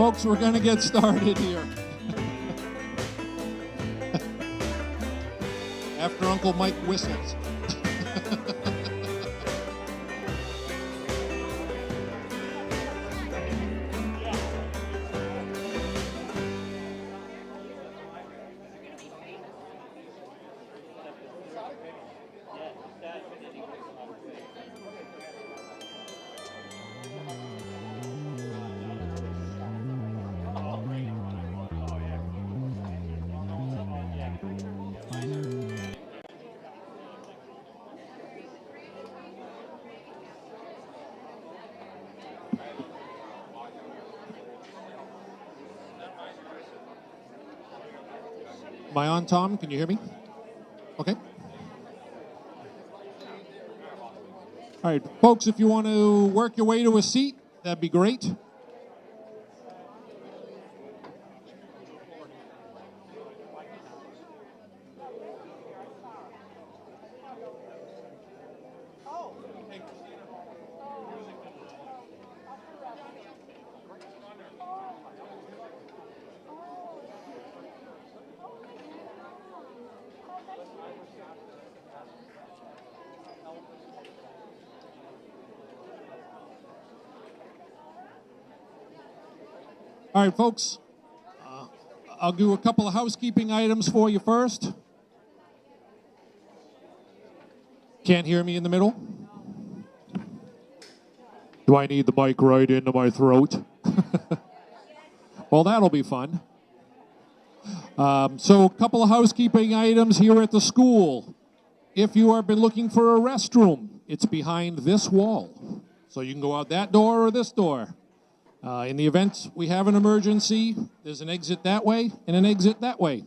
Folks, we're going to get started here. After Uncle Mike whistles. Am I on, Tom? Can you hear me? Okay. All right, folks, if you want to work your way to a seat, that'd be great. All right, folks, I'll do a couple of housekeeping items for you first. Can't hear me in the middle? Do I need the mic right into my throat? Well, that'll be fun. So a couple of housekeeping items here at the school. If you have been looking for a restroom, it's behind this wall. So you can go out that door or this door. In the event we have an emergency, there's an exit that way and an exit that way.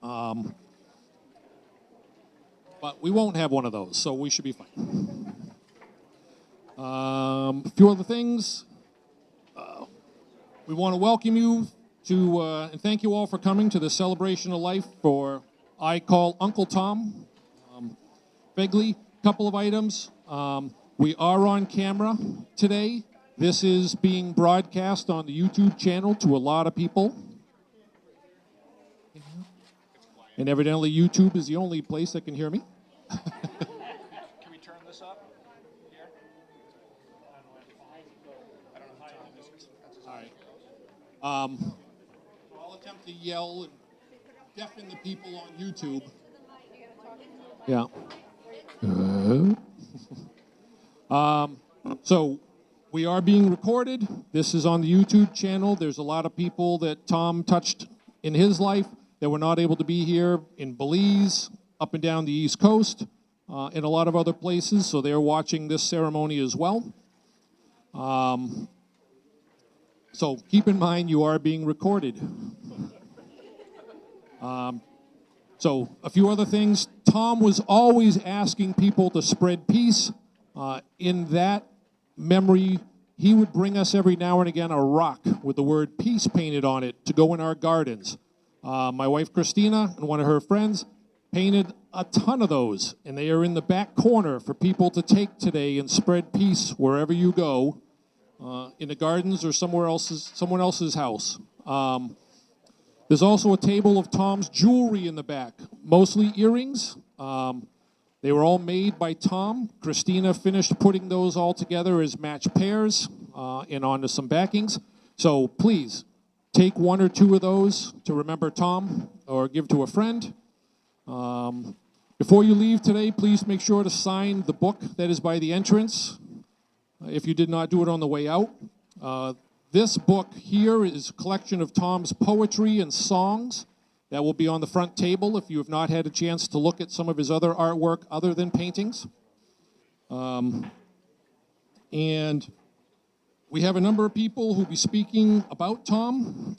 But we won't have one of those, so we should be fine. A few other things. We want to welcome you to, and thank you all for coming to the celebration of life for I Call Uncle Tom. Feagley, couple of items. We are on camera today. This is being broadcast on the YouTube channel to a lot of people. And evidently YouTube is the only place that can hear me. Can we turn this up here? I don't know how this is. All right. I'll attempt to yell and deafen the people on YouTube. Yeah. So we are being recorded. This is on the YouTube channel. There's a lot of people that Tom touched in his life that were not able to be here in Belize, up and down the East Coast, and a lot of other places, so they're watching this ceremony as well. So keep in mind you are being recorded. So a few other things. Tom was always asking people to spread peace. In that memory, he would bring us every now and again a rock with the word peace painted on it to go in our gardens. My wife Christina and one of her friends painted a ton of those, and they are in the back corner for people to take today and spread peace wherever you go, in the gardens or someone else's house. There's also a table of Tom's jewelry in the back, mostly earrings. They were all made by Tom. Christina finished putting those all together as match pairs and onto some backings. So please, take one or two of those to remember Tom or give to a friend. Before you leave today, please make sure to sign the book that is by the entrance if you did not do it on the way out. This book here is a collection of Tom's poetry and songs that will be on the front table if you have not had a chance to look at some of his other artwork other than paintings. And we have a number of people who will be speaking about Tom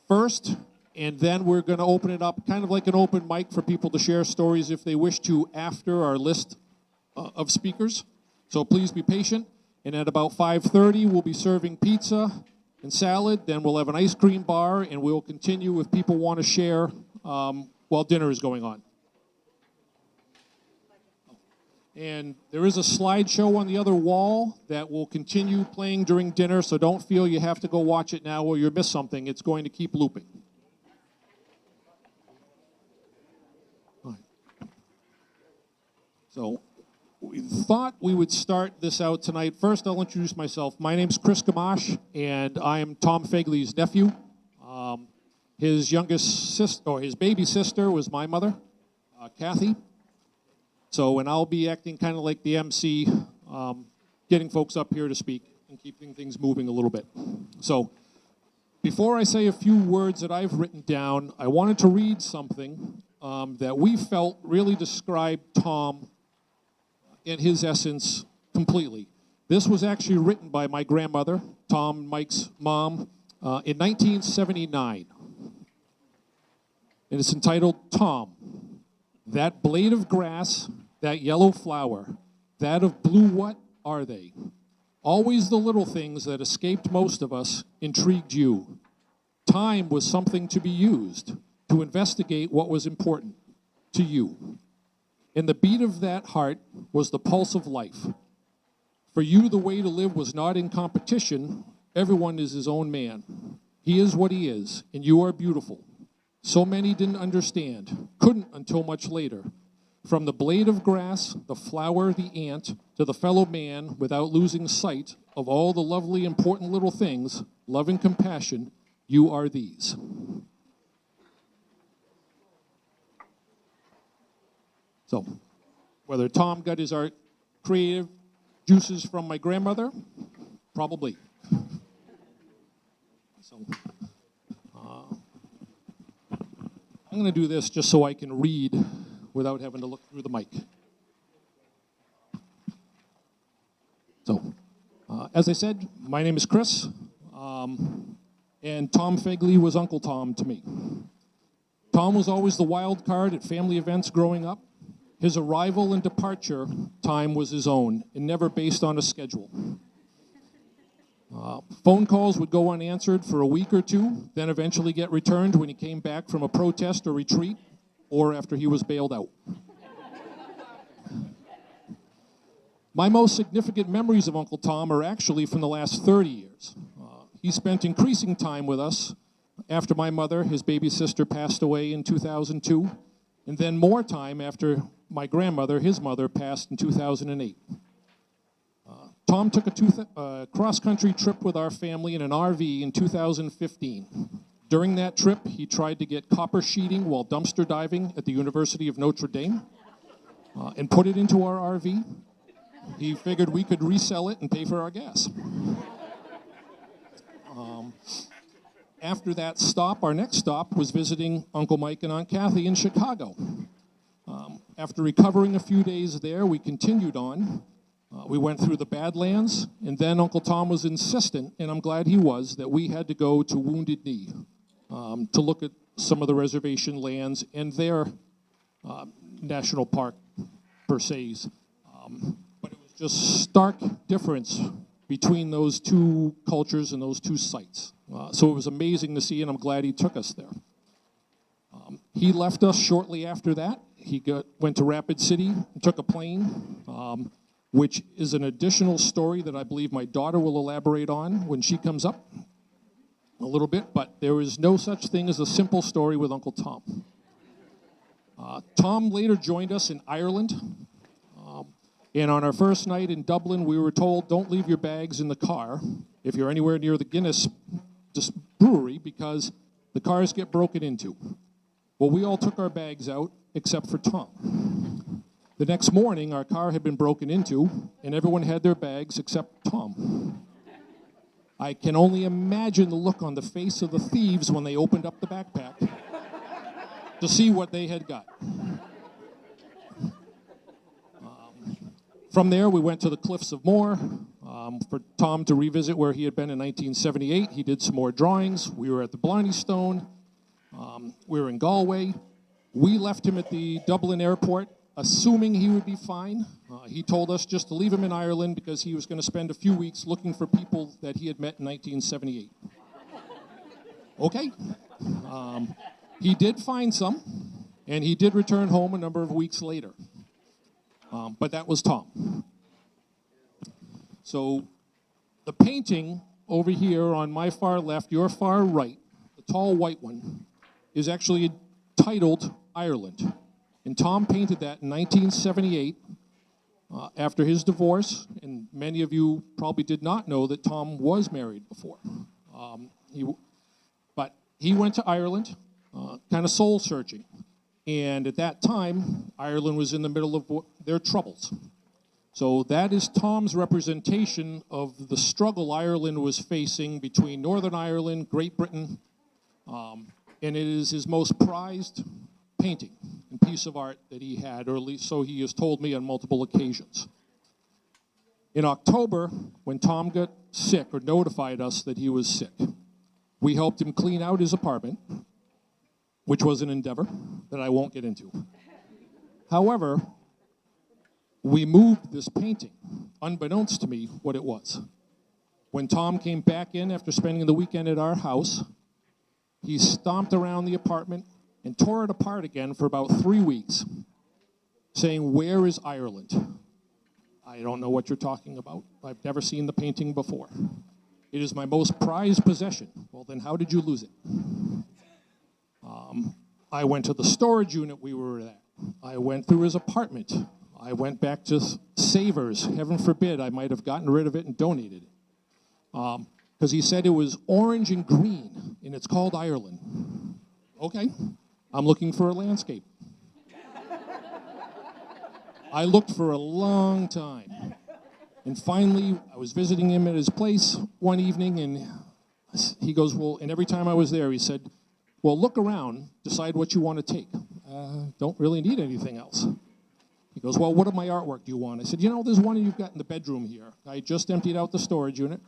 first, and then we're going to open it up kind of like an open mic for people to share stories if they wish to after our list of speakers. So please be patient. And at about 5:30, we'll be serving pizza and salad. Then we'll have an ice cream bar, and we'll continue if people want to share while dinner is going on. And there is a slideshow on the other wall that will continue playing during dinner, so don't feel you have to go watch it now or you'll miss something. It's going to keep looping. So we thought we would start this out tonight. First, I'll introduce myself. My name's Chris Gamache, and I am Tom Feagley's nephew. His youngest sister, or his baby sister, was my mother, Kathy. So, and I'll be acting kind of like the MC, getting folks up here to speak and keeping things moving a little bit. So, before I say a few words that I've written down, I wanted to read something that we felt really described Tom in his essence completely. This was actually written by my grandmother, Tom and Mike's mom, in 1979. And it's entitled, Tom, that blade of grass, that yellow flower, that of blue, what are they? Always the little things that escaped most of us intrigued you. Time was something to be used to investigate what was important to you. And the beat of that heart was the pulse of life. For you, the way to live was not in competition. Everyone is his own man. He is what he is, and you are beautiful. So many didn't understand, couldn't until much later. From the blade of grass, the flower, the ant, to the fellow man, without losing sight of all the lovely, important little things, love and compassion, you are these. So, whether Tom got his art creative juices from my grandmother, probably. So, I'm going to do this just so I can read without having to look through the mic. So, as I said, my name is Chris, and Tom Feagley was Uncle Tom to me. Tom was always the wild card at family events growing up. His arrival and departure time was his own and never based on a schedule. Phone calls would go unanswered for a week or two, then eventually get returned when he came back from a protest or retreat, or after he was bailed out. My most significant memories of Uncle Tom are actually from the last 30 years. He spent increasing time with us after my mother, his baby sister, passed away in 2002, and then more time after my grandmother, his mother, passed in 2008. Tom took a cross-country trip with our family in an RV in 2015. During that trip, he tried to get copper sheeting while dumpster diving at the University of Notre Dame and put it into our RV. He figured we could resell it and pay for our gas. After that stop, our next stop was visiting Uncle Mike and Aunt Kathy in Chicago. After recovering a few days there, we continued on. We went through the Badlands, and then Uncle Tom was insistent, and I'm glad he was, that we had to go to Wounded Knee to look at some of the reservation lands and their national park per se. But it was just stark difference between those two cultures and those two sites. So it was amazing to see, and I'm glad he took us there. He left us shortly after that. He went to Rapid City and took a plane, which is an additional story that I believe my daughter will elaborate on when she comes up a little bit, but there is no such thing as a simple story with Uncle Tom. Tom later joined us in Ireland, and on our first night in Dublin, we were told, don't leave your bags in the car if you're anywhere near the Guinness brewery, because the cars get broken into. Well, we all took our bags out, except for Tom. The next morning, our car had been broken into, and everyone had their bags except Tom. I can only imagine the look on the face of the thieves when they opened up the backpack to see what they had got. From there, we went to the Cliffs of Moher for Tom to revisit where he had been in 1978. He did some more drawings. We were at the Blarney Stone. We were in Galway. We left him at the Dublin airport, assuming he would be fine. He told us just to leave him in Ireland because he was going to spend a few weeks looking for people that he had met in 1978. Okay. He did find some, and he did return home a number of weeks later. But that was Tom. So the painting over here on my far left, your far right, the tall white one, is actually titled Ireland. And Tom painted that in 1978 after his divorce. And many of you probably did not know that Tom was married before. But he went to Ireland, kind of soul searching. And at that time, Ireland was in the middle of their troubles. So that is Tom's representation of the struggle Ireland was facing between Northern Ireland, Great Britain, and it is his most prized painting and piece of art that he had, or at least so he has told me on multiple occasions. In October, when Tom got sick or notified us that he was sick, we helped him clean out his apartment, which was an endeavor that I won't get into. However, we moved this painting, unbeknownst to me what it was. When Tom came back in after spending the weekend at our house, he stomped around the apartment and tore it apart again for about 3 weeks, saying, "Where is Ireland?" I don't know what you're talking about. I've never seen the painting before. It is my most prized possession. Well, then how did you lose it? I went to the storage unit we were at. I went through his apartment. I went back to Savers. Heaven forbid I might have gotten rid of it and donated it. Because he said it was orange and green, and it's called Ireland. Okay, I'm looking for a landscape. I looked for a long time. And finally, I was visiting him at his place one evening, and he goes, well, and every time I was there, he said, well, look around, decide what you want to take. Don't really need anything else. He goes, well, what of my artwork do you want? I said, you know, there's one you've got in the bedroom here. I just emptied out the storage unit.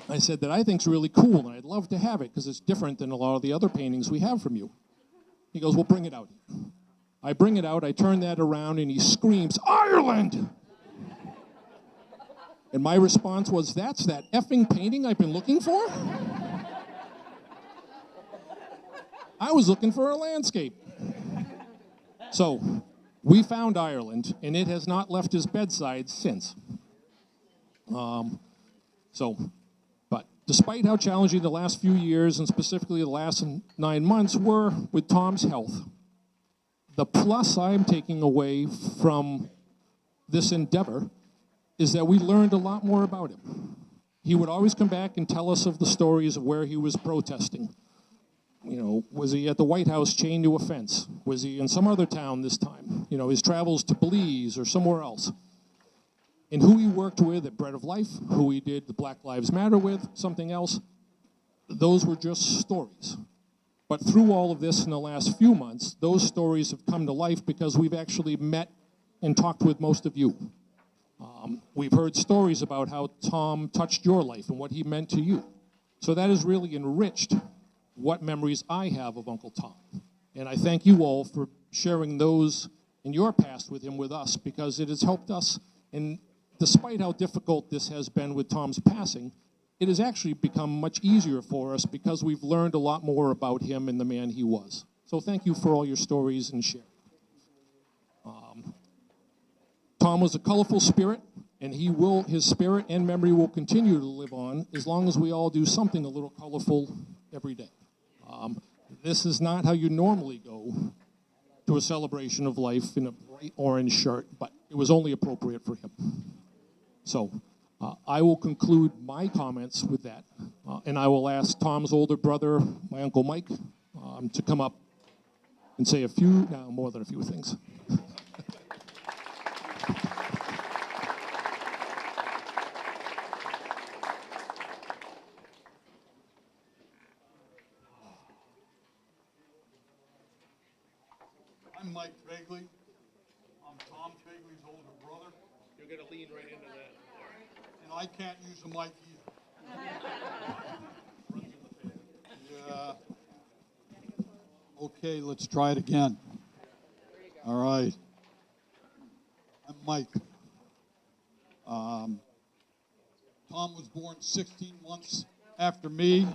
I said that I think's really cool, and I'd love to have it because it's different than a lot of the other paintings we have from you. He goes, well, bring it out. I bring it out, I turn that around, and he screams, Ireland! And my response was, that's that effing painting I've been looking for? I was looking for a landscape. So we found Ireland, and it has not left his bedside since. But despite how challenging the last few years, and specifically the last 9 months, were with Tom's health, the plus I'm taking away from this endeavor is that we learned a lot more about him. He would always come back and tell us of the stories of where he was protesting. You know, was he at the White House chained to a fence? Was he in some other town this time? You know, his travels to Belize or somewhere else. And who he worked with at Bread of Life, who he did the Black Lives Matter with, something else, those were just stories. But through all of this in the last few months, those stories have come to life because we've actually met and talked with most of you. We've heard stories about how Tom touched your life and what he meant to you. So that has really enriched what memories I have of Uncle Tom. And I thank you all for sharing those in your past with him with us, because it has helped us. And despite how difficult this has been with Tom's passing, it has actually become much easier for us because we've learned a lot more about him and the man he was. So thank you for all your stories and sharing. Tom was a colorful spirit, and his spirit and memory will continue to live on as long as we all do something a little colorful every day. This is not how you normally go to a celebration of life in a bright orange shirt, but it was only appropriate for him. So I will conclude my comments with that, and I will ask Tom's older brother, my Uncle Mike, to come up and say more than a few things. I'm Mike Feagley. I'm Tom Feagley's older brother. You're going to lean right into that. And I can't use a mic either. Yeah. Okay, let's try it again. All right. I'm Mike. Tom was born 16 months after me.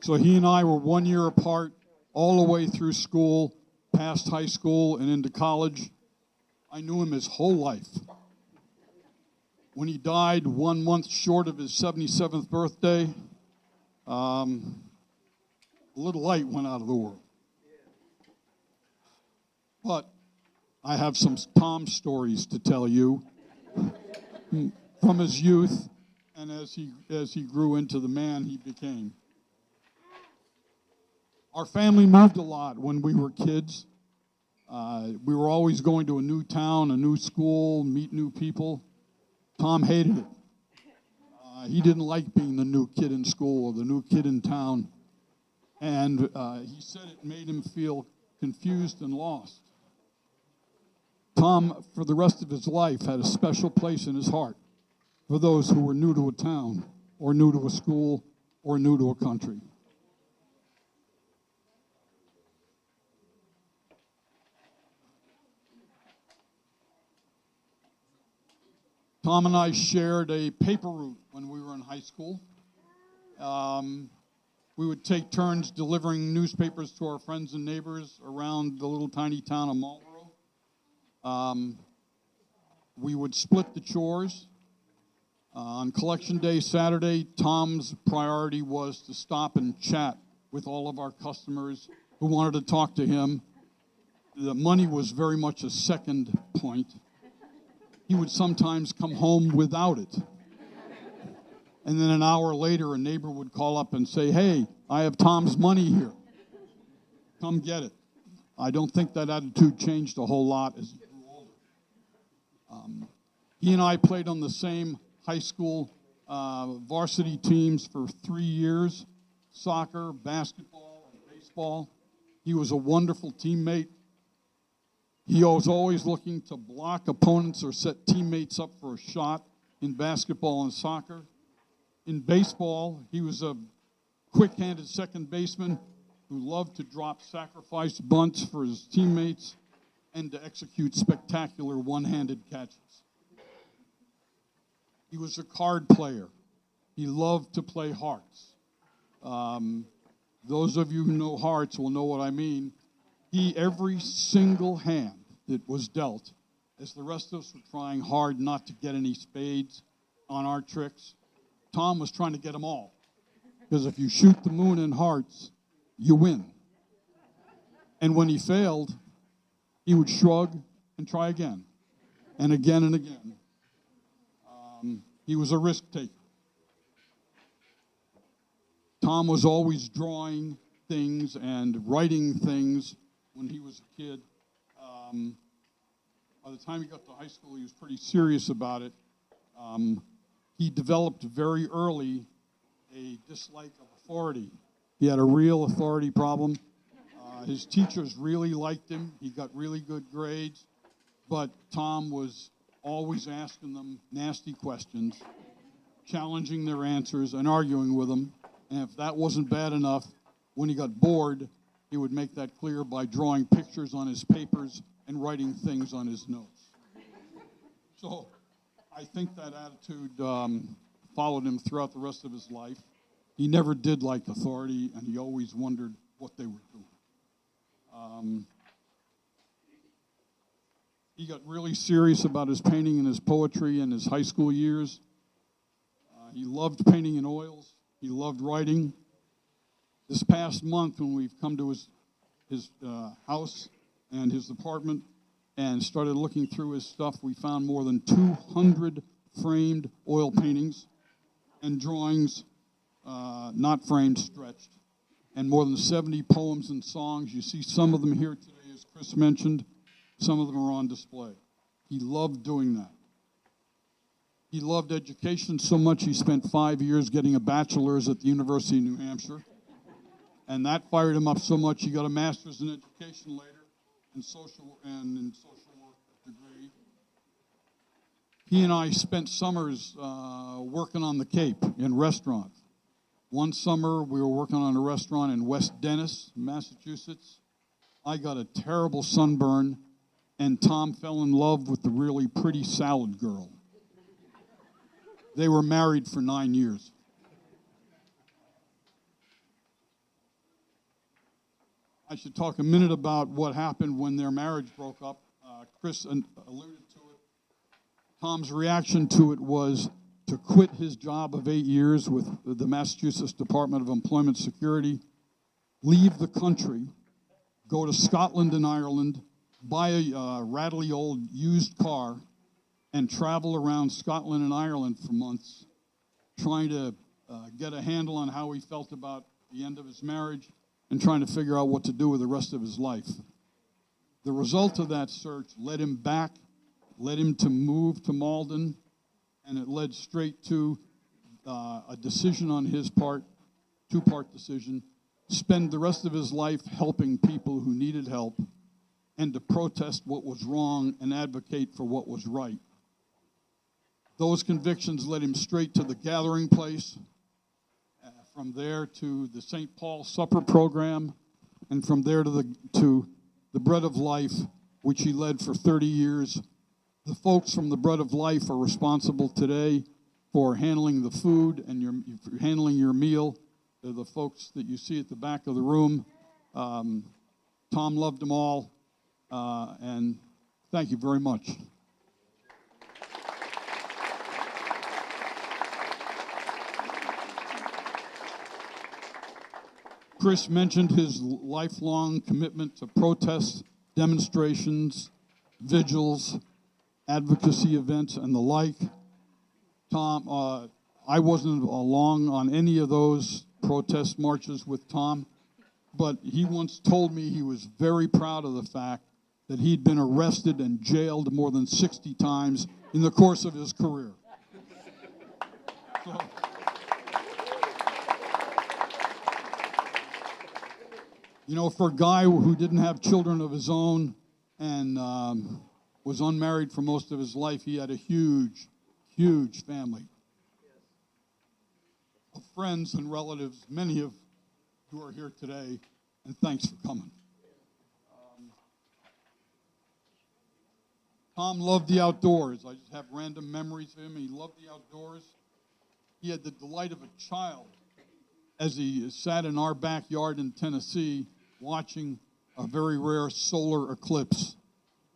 So he and I were 1 year apart all the way through school, past high school, and into college. I knew him his whole life. When he died 1 month short of his 77th birthday, a little light went out of the world. But I have some Tom stories to tell you from his youth and as he grew into the man he became. Our family moved a lot when we were kids. We were always going to a new town, a new school, meet new people. Tom hated it. He didn't like being the new kid in school or the new kid in town. And he said it made him feel confused and lost. Tom, for the rest of his life, had a special place in his heart for those who were new to a town or new to a school or new to a country. Tom and I shared a paper route when we were in high school. We would take turns delivering newspapers to our friends and neighbors around the little tiny town of Malden. We would split the chores. On collection day Saturday, Tom's priority was to stop and chat with all of our customers who wanted to talk to him. The money was very much a second point. He would sometimes come home without it. And then an hour later, a neighbor would call up and say, "Hey, I have Tom's money here. Come get it." I don't think that attitude changed a whole lot as he grew older. He and I played on the same high school varsity teams for 3 years, soccer, basketball, and baseball. He was a wonderful teammate. He was always looking to block opponents or set teammates up for a shot in basketball and soccer. In baseball, he was a quick-handed second baseman who loved to drop sacrifice bunts for his teammates and to execute spectacular one-handed catches. He was a card player. He loved to play hearts. Those of you who know hearts will know what I mean. Every single hand that was dealt, as the rest of us were trying hard not to get any spades on our tricks, Tom was trying to get them all. Because if you shoot the moon in hearts, you win. And when he failed, he would shrug and try again, and again and again. He was a risk taker. Tom was always drawing things and writing things when he was a kid. By the time he got to high school, he was pretty serious about it. He developed very early a dislike of authority. He had a real authority problem. His teachers really liked him. He got really good grades. But Tom was always asking them nasty questions, challenging their answers, and arguing with them. And if that wasn't bad enough, when he got bored, he would make that clear by drawing pictures on his papers and writing things on his notes. So I think that attitude followed him throughout the rest of his life. He never did like authority, and he always wondered what they were doing. He got really serious about his painting and his poetry in his high school years. He loved painting in oils. He loved writing. This past month, when we've come to his house and his apartment and started looking through his stuff, we found more than 200 framed oil paintings and drawings, not framed, stretched, and more than 70 poems and songs. You see some of them here today, as Chris mentioned. Some of them are on display. He loved doing that. He loved education so much he spent 5 years getting a bachelor's at the University of New Hampshire. And that fired him up so much he got a master's in education later in social work degree. He and I spent summers working on the Cape in restaurants. One summer we were working on a restaurant in West Dennis, Massachusetts. I got a terrible sunburn, and Tom fell in love with the really pretty salad girl. They were married for 9 years. I should talk a minute about what happened when their marriage broke up. Chris alluded to it. Tom's reaction to it was to quit his job of 8 years with the Massachusetts Department of Employment Security, leave the country, go to Scotland and Ireland, buy a rattly old used car, and travel around Scotland and Ireland for months, trying to get a handle on how he felt about the end of his marriage and trying to figure out what to do with the rest of his life. The result of that search led him back, led him to move to Malden, and it led straight to a decision on his part, two-part decision, spend the rest of his life helping people who needed help and to protest what was wrong and advocate for what was right. Those convictions led him straight to the Gathering Place, from there to the St. Paul Supper Program, and from there to the Bread of Life, which he led for 30 years. The folks from the Bread of Life are responsible today for handling the food and handling your meal. They're the folks that you see at the back of the room. Tom loved them all, and thank you very much. Chris mentioned his lifelong commitment to protests, demonstrations, vigils, advocacy events, and the like. Tom, I wasn't along on any of those protest marches with Tom, but he once told me he was very proud of the fact that he'd been arrested and jailed more than 60 times in the course of his career. So, you know, for a guy who didn't have children of his own and was unmarried for most of his life, he had a huge, huge family of friends and relatives, many of who are here today, and thanks for coming. Tom loved the outdoors. I just have random memories of him. He loved the outdoors. He had the delight of a child as he sat in our backyard in Tennessee watching a very rare solar eclipse.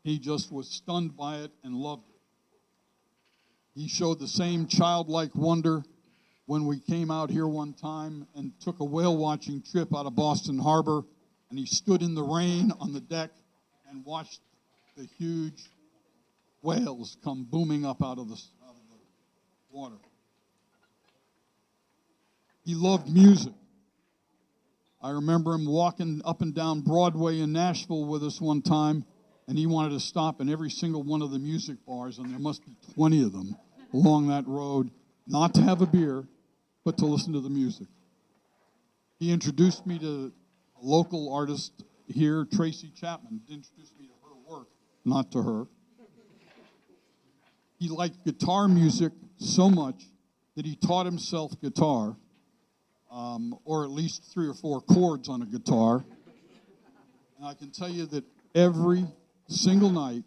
He just was stunned by it and loved it. He showed the same childlike wonder when we came out here one time and took a whale watching trip out of Boston Harbor, and he stood in the rain on the deck and watched the huge whales come booming up out of the water. He loved music. I remember him walking up and down Broadway in Nashville with us one time, and he wanted to stop in every single one of the music bars, and there must be 20 of them along that road, not to have a beer, but to listen to the music. He introduced me to a local artist here, Tracy Chapman. He introduced me to her work, not to her. He liked guitar music so much that he taught himself guitar, or at least 3 or 4 chords on a guitar. And I can tell you that every single night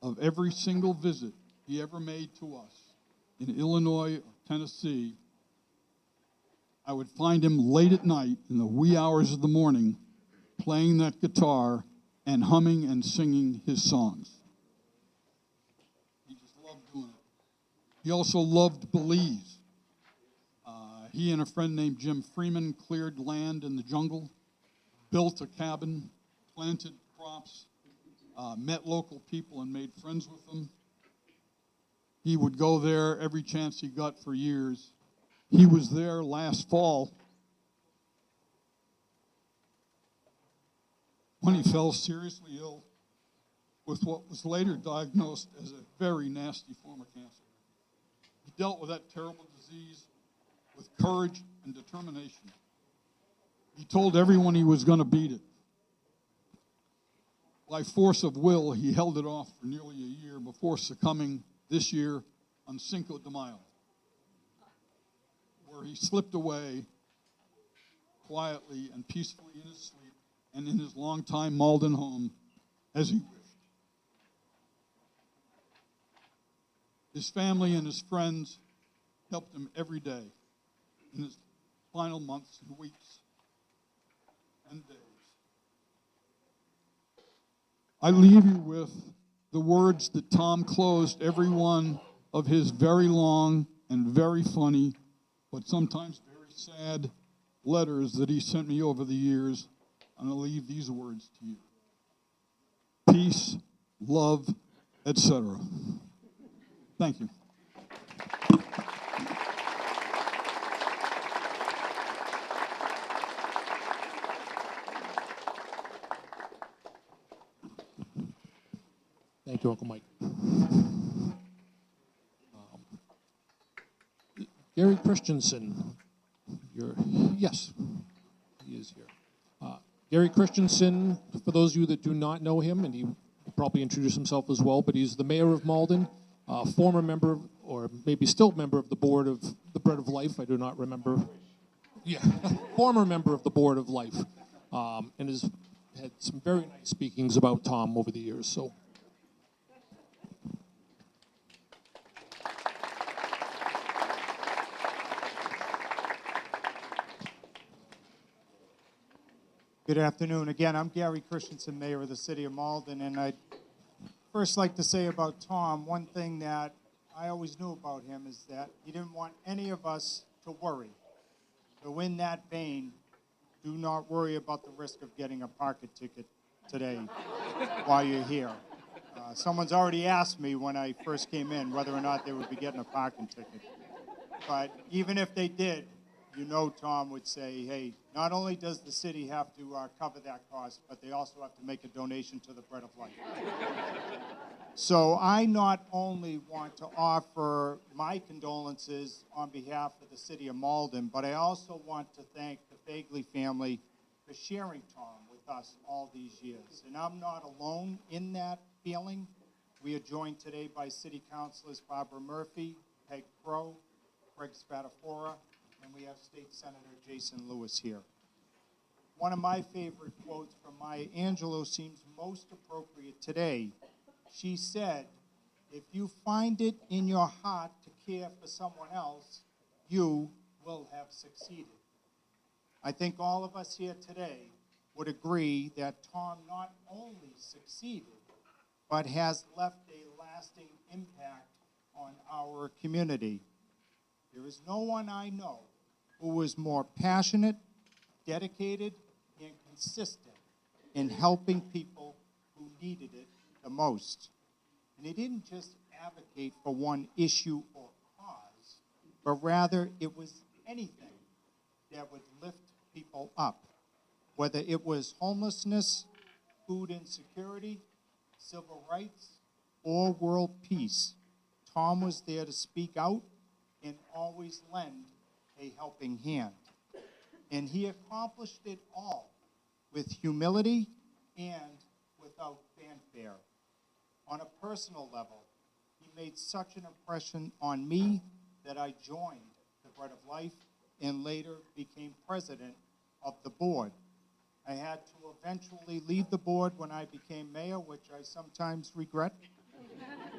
of every single visit he ever made to us in Illinois or Tennessee, I would find him late at night in the wee hours of the morning playing that guitar and humming and singing his songs. He just loved doing it. He also loved Belize. He and a friend named Jim Freeman cleared land in the jungle, built a cabin, planted crops, met local people and made friends with them. He would go there every chance he got for years. He was there last fall when he fell seriously ill with what was later diagnosed as a very nasty form of cancer. He dealt with that terrible disease with courage and determination. He told everyone he was going to beat it. By force of will, he held it off for nearly a year before succumbing this year on Cinco de Mayo, where he slipped away quietly and peacefully in his sleep and in his longtime Malden home as he wished. His family and his friends helped him every day in his final months and weeks and days. I leave you with the words that Tom closed every one of his very long and very funny, but sometimes very sad letters that he sent me over the years. And I'll leave these words to you. Peace, love, etc. Thank you. Thank you, Uncle Mike. Gary Christensen, yes, he is here. Gary Christensen, for those of you that do not know him, and he will probably introduce himself as well, but he's the mayor of Malden, former member, or maybe still member of the board of the Bread of Life. I do not remember. Yeah, former member of the Board of Life, and has had some very nice speakings about Tom over the years. So. Good afternoon. Again, I'm Gary Christensen, Mayor of the City of Malden, and I'd first like to say about Tom, one thing that I always knew about him is that he didn't want any of us to worry. So in that vein, do not worry about the risk of getting a parking ticket today while you're here. Someone's already asked me when I first came in whether or not they would be getting a parking ticket. But even if they did, you know Tom would say, hey, not only does the city have to cover that cost, but they also have to make a donation to the Bread of Life. So I not only want to offer my condolences on behalf of the city of Malden, but I also want to thank the Feagley family for sharing Tom with us all these years. And I'm not alone in that feeling. We are joined today by City Councilors Barbara Murphy, Peg Crow, Greg Spadafora, and we have State Senator Jason Lewis here. One of my favorite quotes from Maya Angelou seems most appropriate today. She said, if you find it in your heart to care for someone else, you will have succeeded. I think all of us here today would agree that Tom not only succeeded, but has left a lasting impact on our community. There is no one I know who was more passionate, dedicated, and consistent in helping people who needed it the most. And he didn't just advocate for one issue or cause, but rather it was anything that would lift people up, whether it was homelessness, food insecurity, civil rights, or world peace. Tom was there to speak out and always lend a helping hand. And he accomplished it all with humility and without fanfare. On a personal level, he made such an impression on me that I joined the Bread of Life and later became president of the board. I had to eventually leave the board when I became mayor, which I sometimes regret,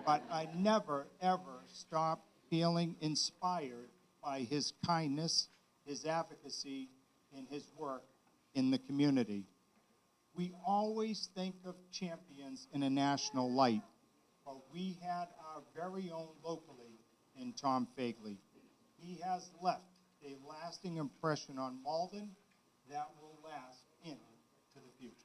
but I never, ever stopped feeling inspired by his kindness, his advocacy, and his work in the community. We always think of champions in a national light, but we had our very own locally in Tom Feagley. He has left a lasting impression on Malden that will last into the future.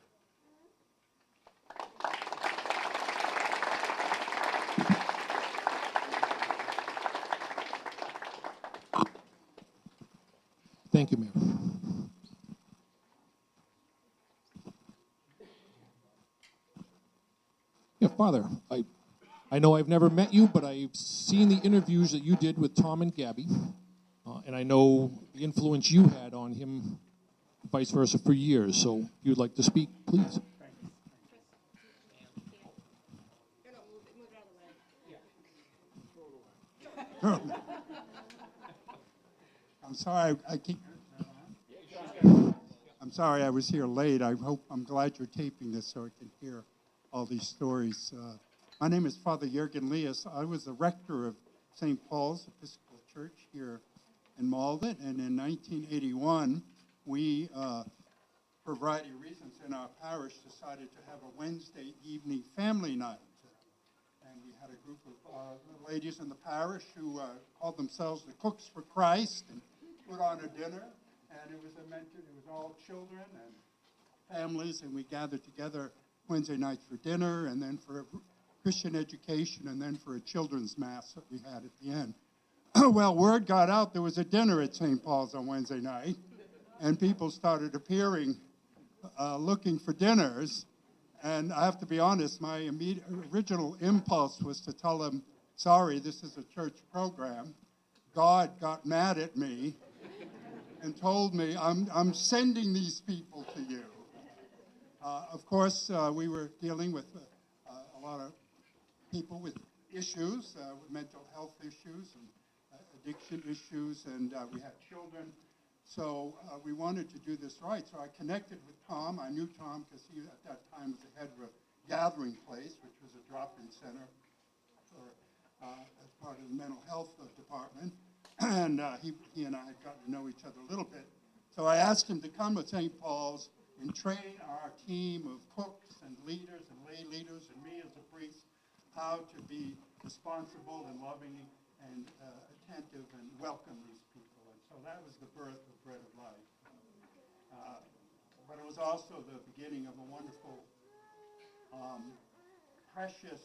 Thank you, Mayor. Yeah, Father, I know I've never met you, but I've seen the interviews that you did with Tom and Gabby, and I know the influence you had on him, vice versa, for years. So if you'd like to speak, please. I'm sorry, I'm sorry I was here late. I'm glad you're taping this so I can hear all these stories. My name is Father Jürgen Leas. I was the rector of St. Paul's Episcopal Church here in Malden, and in 1981, we for a variety of reasons in our parish, decided to have a Wednesday evening family night. And we had a group of ladies in the parish who called themselves the Cooks for Christ and put on a dinner. And it was all children and families, and we gathered together Wednesday nights for dinner, and then for Christian education, and then for a children's mass that we had at the end. Well, word got out there was a dinner at St. Paul's on Wednesday night, and people started appearing looking for dinners. And I have to be honest, my original impulse was to tell them, sorry, this is a church program. God got mad at me and told me, I'm sending these people to you. Of course, we were dealing with a lot of people with issues, with mental health issues and addiction issues, and we had children. So we wanted to do this right. So I connected with Tom. I knew Tom because he, at that time, was the head of a gathering place, which was a drop-in center as part of the mental health department. And he and I had gotten to know each other a little bit. So I asked him to come to St. Paul's and train our team of cooks and leaders and lay leaders and me as a priest how to be responsible and loving and attentive and welcome these people. And so that was the birth of Bread of Life. But it was also the beginning of a wonderful, precious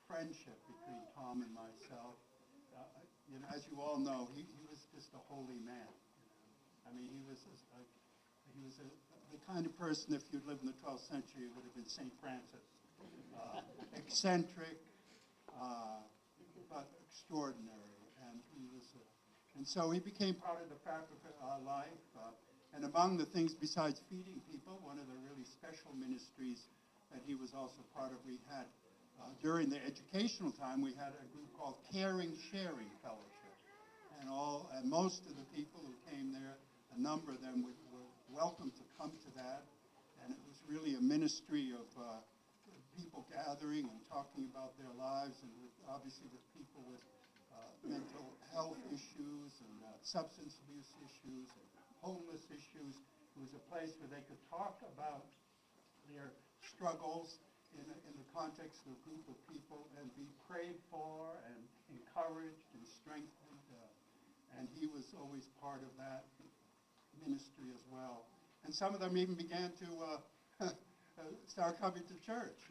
friendship between Tom and myself. As you all know, he was just a holy man. I mean, he was the kind of person, if you'd lived in the 12th century, it would have been St. Francis. Eccentric, but extraordinary. And so he became part of the fabric of our life. And among the things besides feeding people, one of the really special ministries that he was also part of, we had, during the educational time, we had a group called Caring Sharing Fellowship. And most of the people who came there, a number of them were welcome to come to that. And it was really a ministry of people gathering and talking about their lives, and obviously with people with mental health issues and substance abuse issues and homeless issues. It was a place where they could talk about their struggles in the context of a group of people and be prayed for and encouraged and strengthened. And he was always part of that ministry as well. And some of them even began to start coming to church.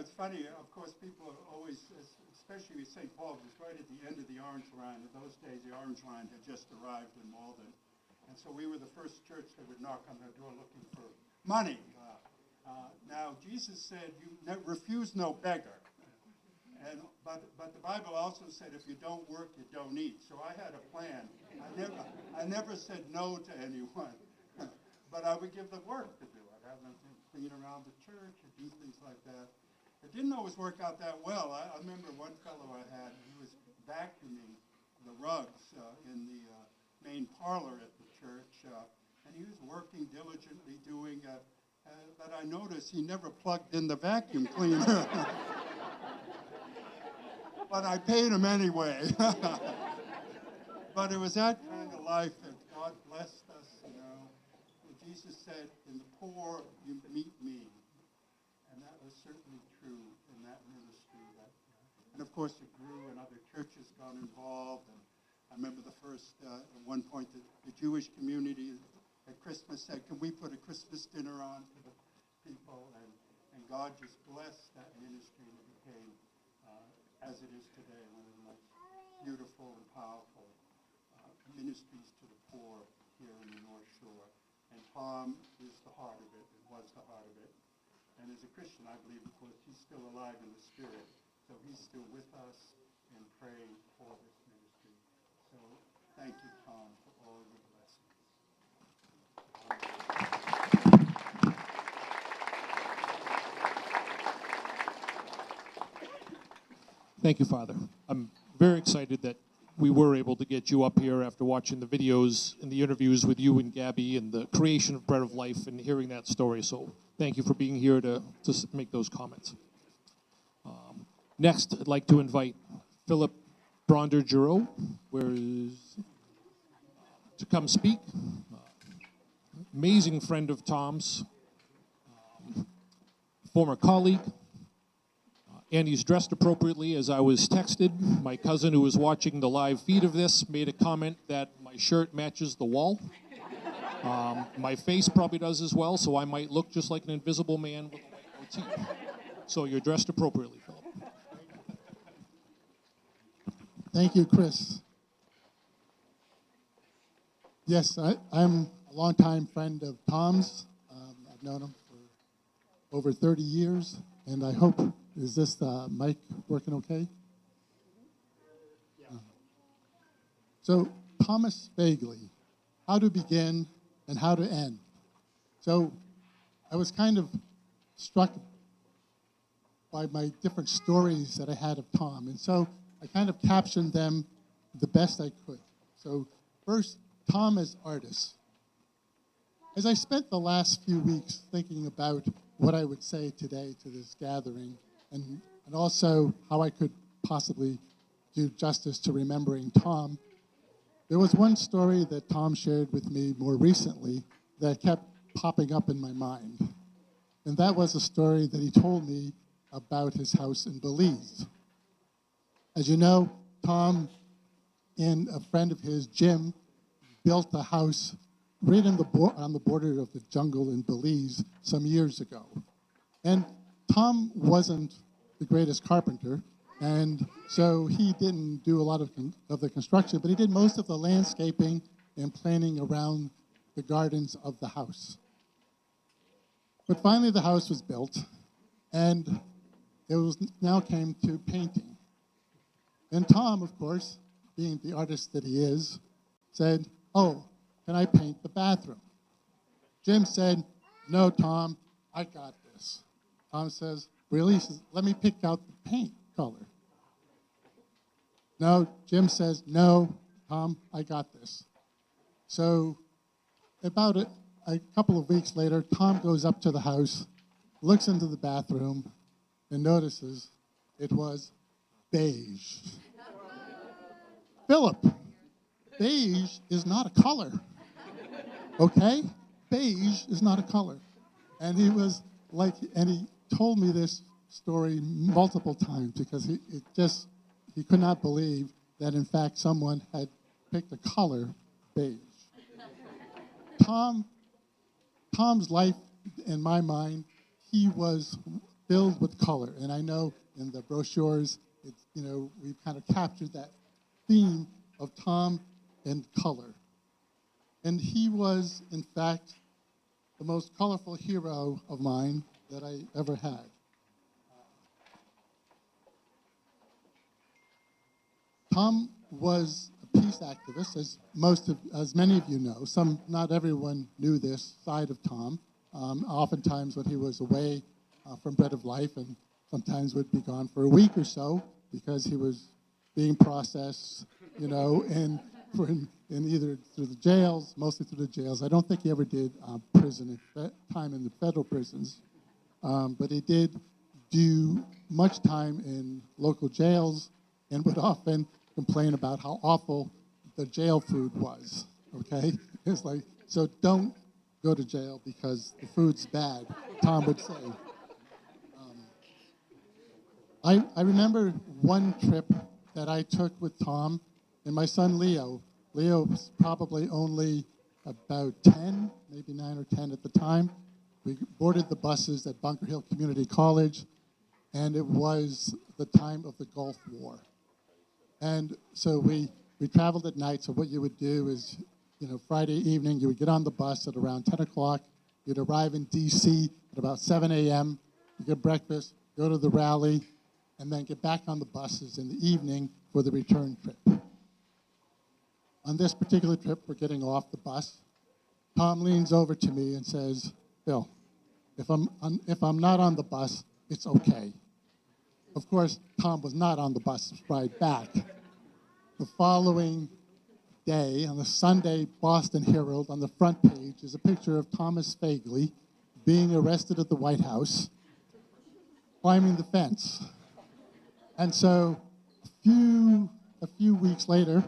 It's funny, of course, people are always, especially with St. Paul's, was right at the end of the Orange Line. In those days, the Orange Line had just arrived in Malden. And so we were the first church that would knock on their door looking for money. Now, Jesus said, you refuse no beggar. But the Bible also said, if you don't work, you don't eat. So I had a plan. I never said no to anyone. But I would give them work to do. I'd have them clean around the church and do things like that. It didn't always work out that well. I remember one fellow I had, he was vacuuming the rugs in the main parlor at the church, and he was working diligently doing, but I noticed he never plugged in the vacuum cleaner. But I paid him anyway. But it was that kind of life that God blessed us, Jesus said, in the poor, you meet me. And that was certainly true in that ministry. And of course, it grew and other churches got involved. And I remember the first, at one point, the Jewish community at Christmas said, can we put a Christmas dinner on for the people? And God just blessed that ministry, and it became, as it is today, one of the most beautiful and powerful ministries to the poor here in the North Shore. And Tom is the heart of it, and was the heart of it. And as a Christian, I believe, of course, he's still alive in the Spirit. So he's still with us and praying for this ministry. So thank you, Tom, for all your blessings. Thank you, Father. I'm very excited that we were able to get you up here after watching the videos and the interviews with you and Gabby and the creation of Bread of Life and hearing that story. So thank you for being here to make those comments. Next, I'd like to invite Philip Bronder-Giroux. Where is to come speak. Amazing friend of Tom's, former colleague, and he's dressed appropriately. As I was texted, my cousin who was watching the live feed of this made a comment that my shirt matches the wall. My face probably does as well, so I might look just like an invisible man with a white goatee. So you're dressed appropriately, Philip. Thank you, Chris. Yes, I'm a longtime friend of Tom's. I've known him for over 30 years, and I hope, is this mic working okay? So, Thomas Feagley, how to begin and how to end. So, I was kind of struck by my different stories that I had of Tom, and so I kind of captioned them the best I could. So, first, Tom as artist. As I spent the last few weeks thinking about what I would say today to this gathering, and also how I could possibly do justice to remembering Tom, there was one story that Tom shared with me more recently that kept popping up in my mind. And that was a story that he told me about his house in Belize. As you know, Tom and a friend of his, Jim, built a house right on the border of the jungle in Belize some years ago. And Tom wasn't the greatest carpenter, and so he didn't do a lot of the construction, but he did most of the landscaping and planning around the gardens of the house. But finally the house was built, and now came to painting. And Tom, of course, being the artist that he is, said, "Oh, can I paint the bathroom?" Jim said, "No, Tom, I got this." Tom says, "Really?" He says, "Let me pick out the paint color." No, Jim says, "No, Tom, I got this." So about a couple of weeks later, Tom goes up to the house, looks into the bathroom, and notices it was beige. Philip, beige is not a color, okay? Beige is not a color. And he was like, and he told me this story multiple times because he could not believe that in fact someone had picked a color, beige. Tom's life, in my mind, he was filled with color. And I know in the brochures, we've kind of captured that theme of Tom and color. And he was, in fact, the most colorful hero of mine that I ever had. Tom was a peace activist, as many of you know. Not everyone knew this side of Tom. Oftentimes when he was away from Bread of Life, and sometimes would be gone for a week or so because he was being processed, in either through the jails, mostly through the jails. I don't think he ever did time in the federal prisons, but he did do much time in local jails and would often complain about how awful the jail food was, okay? It's like, so don't go to jail because the food's bad, Tom would say. I remember one trip that I took with Tom and my son Leo. Leo was probably only about 10, maybe 9 or 10 at the time. We boarded the buses at Bunker Hill Community College, and it was the time of the Gulf War. And so we traveled at night, so what you would do is, Friday evening, you would get on the bus at around 10 o'clock. You'd arrive in D.C. at about 7 a.m., you get breakfast, go to the rally, and then get back on the buses in the evening for the return trip. On this particular trip, we're getting off the bus. Tom leans over to me and says, "Bill, if I'm not on the bus, it's okay." Of course, Tom was not on the bus ride back. The following day, on the Sunday Boston Herald, on the front page, is a picture of Thomas Feagley being arrested at the White House, climbing the fence. And so a few weeks later,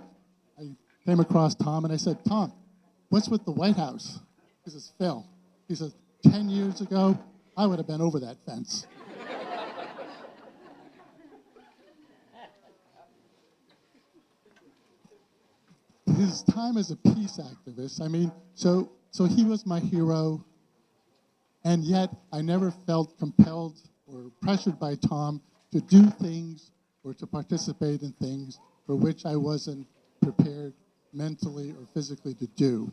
I came across Tom and I said, "Tom, what's with the White House? He says, Phil, he says, 10 years ago, I would have been over that fence. His time as a peace activist, I mean, so he was my hero, and yet I never felt compelled or pressured by Tom to do things or to participate in things for which I wasn't prepared mentally or physically to do.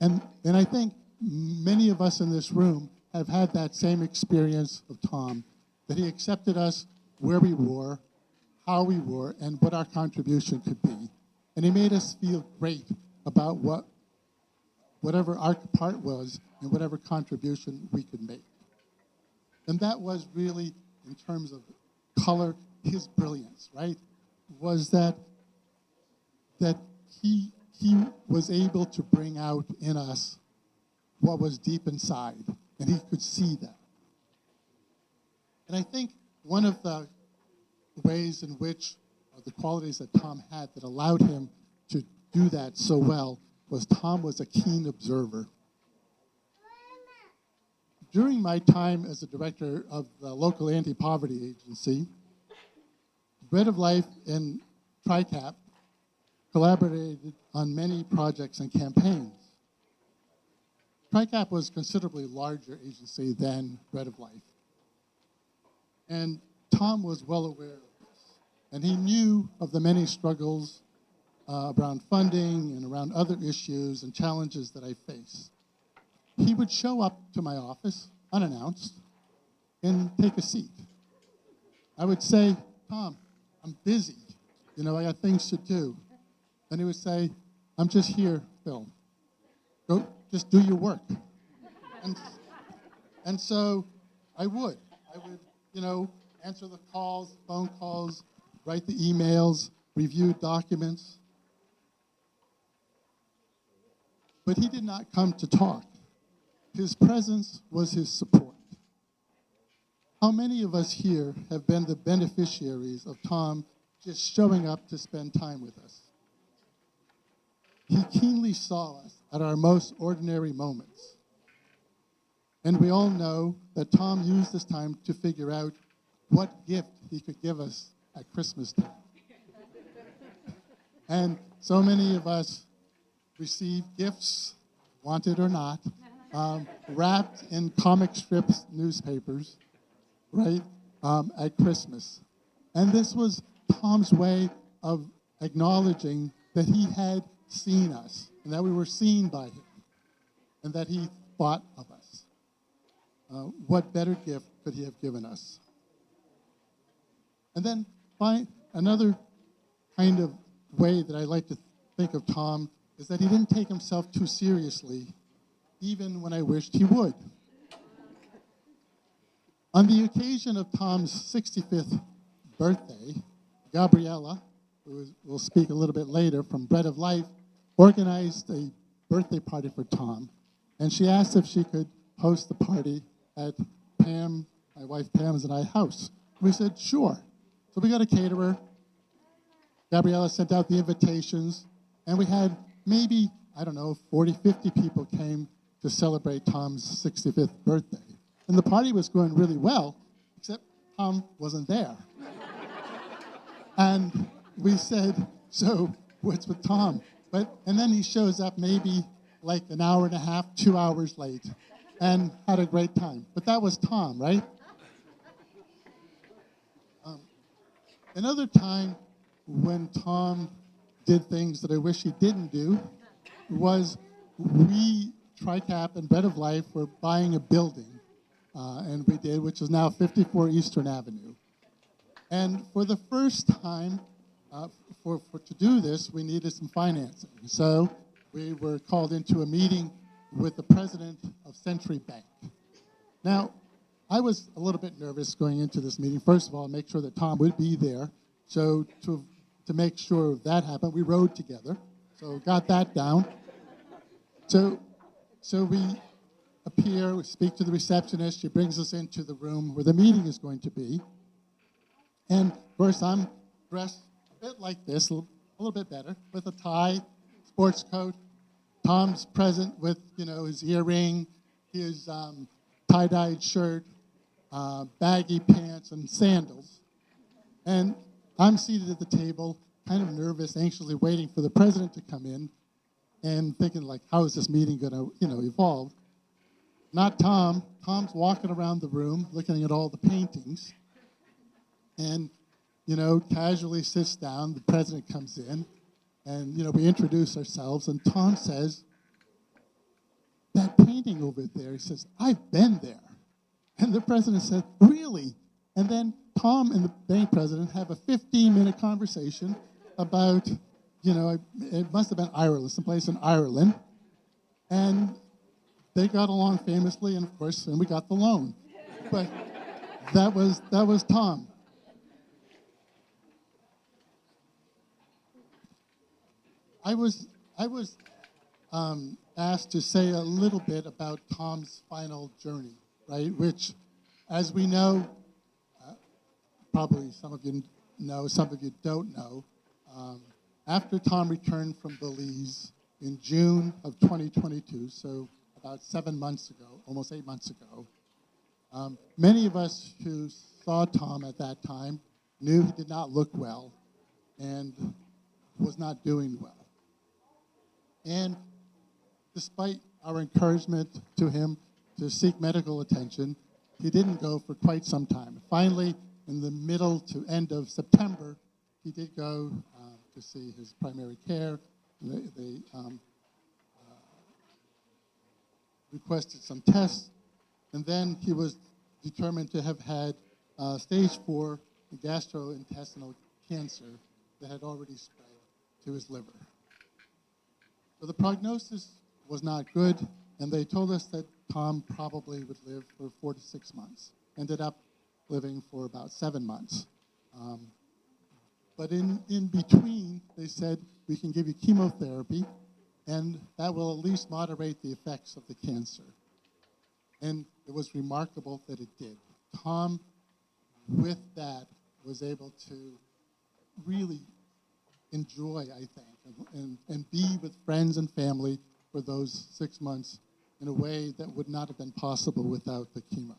And I think many of us in this room have had that same experience of Tom, that he accepted us where we were, how we were, and what our contribution could be. And he made us feel great about whatever our part was and whatever contribution we could make. And that was really, in terms of color, his brilliance, right? Was that he was able to bring out in us what was deep inside, and he could see that. And I think one of the ways in which the qualities that Tom had that allowed him to do that so well was Tom was a keen observer. During my time as a director of the local anti-poverty agency, Bread of Life and TRICAP collaborated on many projects and campaigns. TRICAP was a considerably larger agency than Bread of Life. And Tom was well aware of this. And he knew of the many struggles around funding and around other issues and challenges that I face. He would show up to my office unannounced and take a seat. I would say, Tom, I'm busy. You know, I got things to do. And he would say, I'm just here, Phil. Go, just do your work. And so I would, you know, answer the calls, phone calls, write the emails, review documents. But he did not come to talk. His presence was his support. How many of us here have been the beneficiaries of Tom just showing up to spend time with us? He keenly saw us at our most ordinary moments. And we all know that Tom used this time to figure out what gift he could give us at Christmas time. And so many of us received gifts, wanted or not, wrapped in comic strips, newspapers, right, at Christmas. And this was Tom's way of acknowledging that he had seen us and that we were seen by him and that he thought of us. What better gift could he have given us? And then another kind of way that I like to think of Tom is that he didn't take himself too seriously, even when I wished he would. On the occasion of Tom's 65th birthday, Gabriella, who will speak a little bit later, from Bread of Life, organized a birthday party for Tom. And she asked if she could host the party at Pam, my wife Pam's and I house. We said, sure. So we got a caterer. Gabriella sent out the invitations, and we had maybe, 40, 50 people came to celebrate Tom's 65th birthday. And the party was going really well, except Tom wasn't there. And we said, so what's with Tom? And then he shows up maybe like an hour and a half, 2 hours late, and had a great time. But that was Tom, right? Another time when Tom did things that I wish he didn't do was we, TRICAP and Bread of Life, were buying a building, and we did, which is now 54 Eastern Avenue. And for the first time, to do this, we needed some financing. So we were called into a meeting with the president of Century Bank. Now, I was a little bit nervous going into this meeting. First of all, make sure that Tom would be there. So to make sure that happened, we rode together. So got that down. So we appear, we speak to the receptionist. She brings us into the room where the meeting is going to be. And of course, I'm dressed a bit like this, a little bit better, with a tie, sports coat. Tom's present with, his earring, his tie-dyed shirt, baggy pants, and sandals. And I'm seated at the table, kind of nervous, anxiously waiting for the president to come in and thinking, like, how is this meeting going to, evolve? Not Tom. Tom's walking around the room, looking at all the paintings, and, casually sits down. The president comes in, and, we introduce ourselves, and Tom says, that painting over there, he says, I've been there. And the president said, really? And then Tom and the bank president have a 15-minute conversation about, it must have been Ireland, someplace in Ireland. And they got along famously, and of course, and we got the loan. But that was Tom. I was asked to say a little bit about Tom's final journey, right? Which, as we know, probably some of you know, some of you don't know, after Tom returned from Belize in June of 2022, so about 7 months ago, almost 8 months ago, many of us who saw Tom at that time knew he did not look well and was not doing well. And despite our encouragement to him to seek medical attention, he didn't go for quite some time. Finally, in the middle to end of September, he did go to see his primary care. They requested some tests, and then he was determined to have had stage 4 gastrointestinal cancer that had already spread to his liver. So the prognosis was not good, and they told us that Tom probably would live for 4 to 6 months. Ended up living for about 7 months. But in between, they said, we can give you chemotherapy, and that will at least moderate the effects of the cancer. And it was remarkable that it did. Tom, with that, was able to really enjoy, I think, and be with friends and family for those 6 months in a way that would not have been possible without the chemo.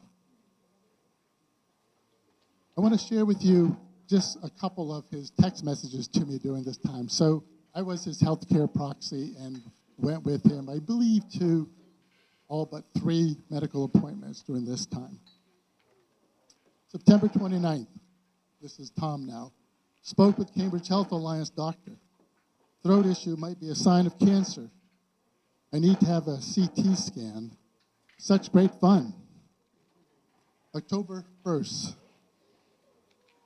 I want to share with you just a couple of his text messages to me during this time. So I was his healthcare proxy and went with him, I believe, to all but 3 medical appointments during this time. September 29th, this is Tom now, spoke with Cambridge Health Alliance doctor. Throat issue might be a sign of cancer. I need to have a CT scan. Such great fun. October 1st,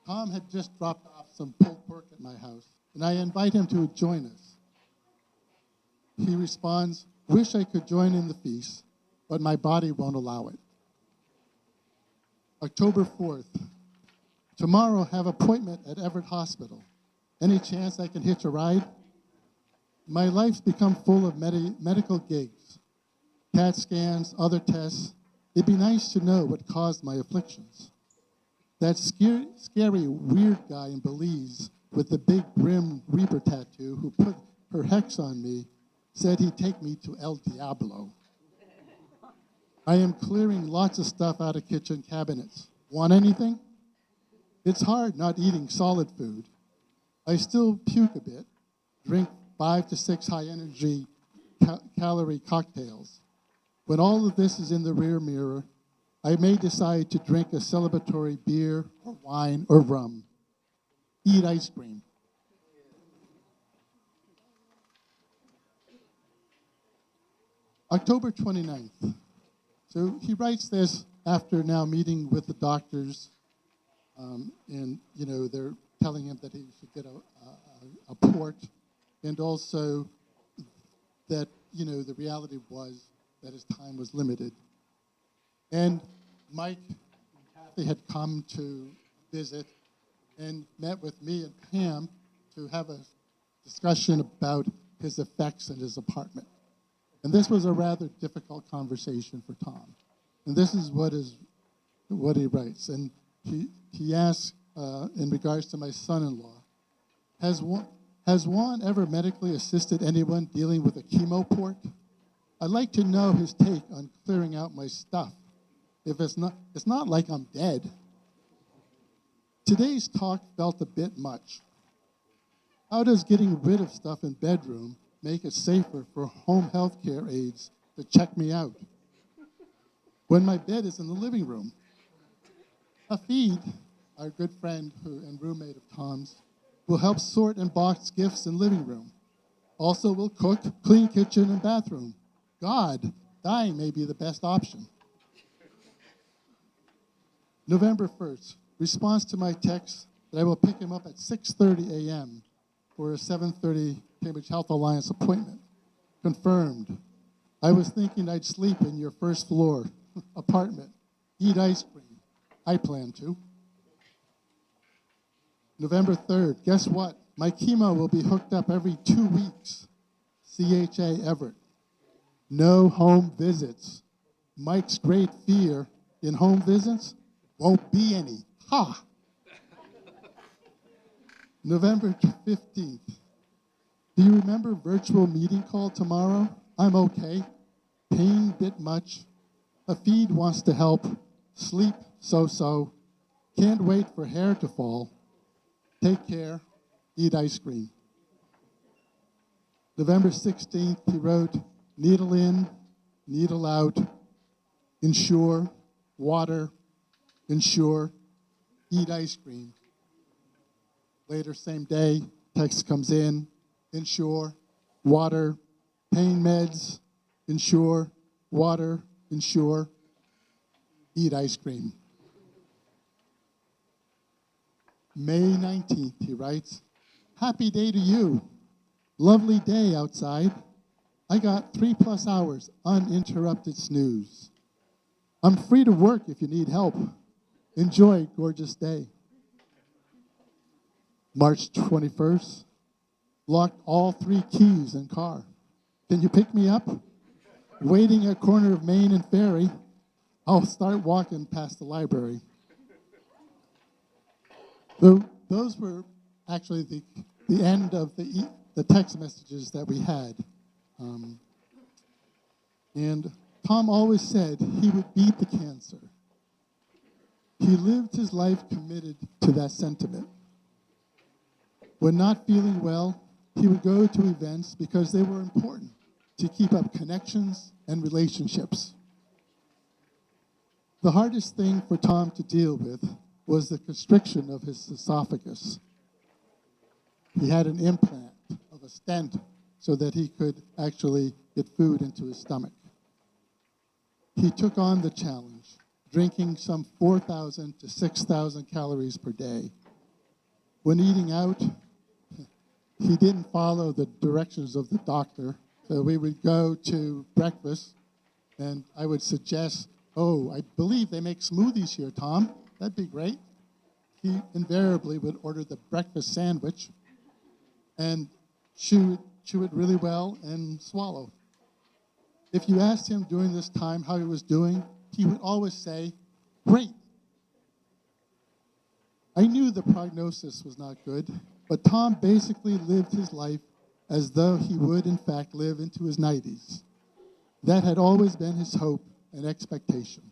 Tom had just dropped off some pulled pork at my house, and I invite him to join us. He responds, wish I could join in the feast, but my body won't allow it. October 4th, tomorrow have appointment at Everett Hospital. Any chance I can hitch a ride? My life's become full of medical gigs, CAT scans, other tests. It'd be nice to know what caused my afflictions. That scary, weird guy in Belize with the big grim Reaper tattoo who put her hex on me said he'd take me to El Diablo. I am clearing lots of stuff out of kitchen cabinets. Want anything? It's hard not eating solid food. I still puke a bit, drink 5 to 6 high-energy calorie cocktails. When all of this is in the rear mirror, I may decide to drink a celebratory beer or wine or rum. Eat ice cream. October 29th. So he writes this after now meeting with the doctors, and they're telling him that he should get a port, and also that the reality was that his time was limited. And Mike and Kathy had come to visit and met with me and Pam to have a discussion about his effects in his apartment. And this was a rather difficult conversation for Tom. And this is what he writes. And he asks, in regards to my son-in-law, has Has Juan ever medically assisted anyone dealing with a chemo port? I'd like to know his take on clearing out my stuff. If it's not like I'm dead. Today's talk felt a bit much. How does getting rid of stuff in bedroom make it safer for home health care aides to check me out when my bed is in the living room? Hafid, our good friend and roommate of Tom's, will help sort and box gifts in living room. Also will cook, clean kitchen and bathroom. God, dying may be the best option. November 1st, response to my text that I will pick him up at 6:30 a.m. for a 7:30 Cambridge Health Alliance appointment. Confirmed. I was thinking I'd sleep in your first floor apartment, eat ice cream. I plan to. November 3rd, guess what? My chemo will be hooked up every 2 weeks. CHA Everett. No home visits. Mike's great fear in home visits, won't be any. Ha! November 15th. Do you remember virtual meeting call tomorrow? I'm okay. Pain bit much. Hafid wants to help. Sleep so-so. Can't wait for hair to fall. Take care. Eat ice cream. November 16th, he wrote, needle in, needle out, insure, water, insure, eat ice cream. Later, same day, text comes in, insure, water, pain meds, insure, water, insure, eat ice cream. May 19th, he writes, happy day to you. Lovely day outside. I got 3+ hours uninterrupted snooze. I'm free to work if you need help. Enjoy, gorgeous day. March 21st, locked all 3 keys in car. Can you pick me up? Waiting at corner of Main and Ferry. I'll start walking past the library. Those were actually the end of the text messages that we had. And Tom always said he would beat the cancer. He lived his life committed to that sentiment. When not feeling well, he would go to events because they were important to keep up connections and relationships. The hardest thing for Tom to deal with was the constriction of his esophagus. He had an implant of a stent so that he could actually get food into his stomach. He took on the challenge, drinking some 4,000 to 6,000 calories per day. When eating out, he didn't follow the directions of the doctor, so we would go to breakfast, and I would suggest, oh, I believe they make smoothies here, Tom. That'd be great. He invariably would order the breakfast sandwich and chew it really well and swallow. If you asked him during this time how he was doing, he would always say, great. I knew the prognosis was not good, but Tom basically lived his life as though he would, in fact, live into his 90s. That had always been his hope and expectation.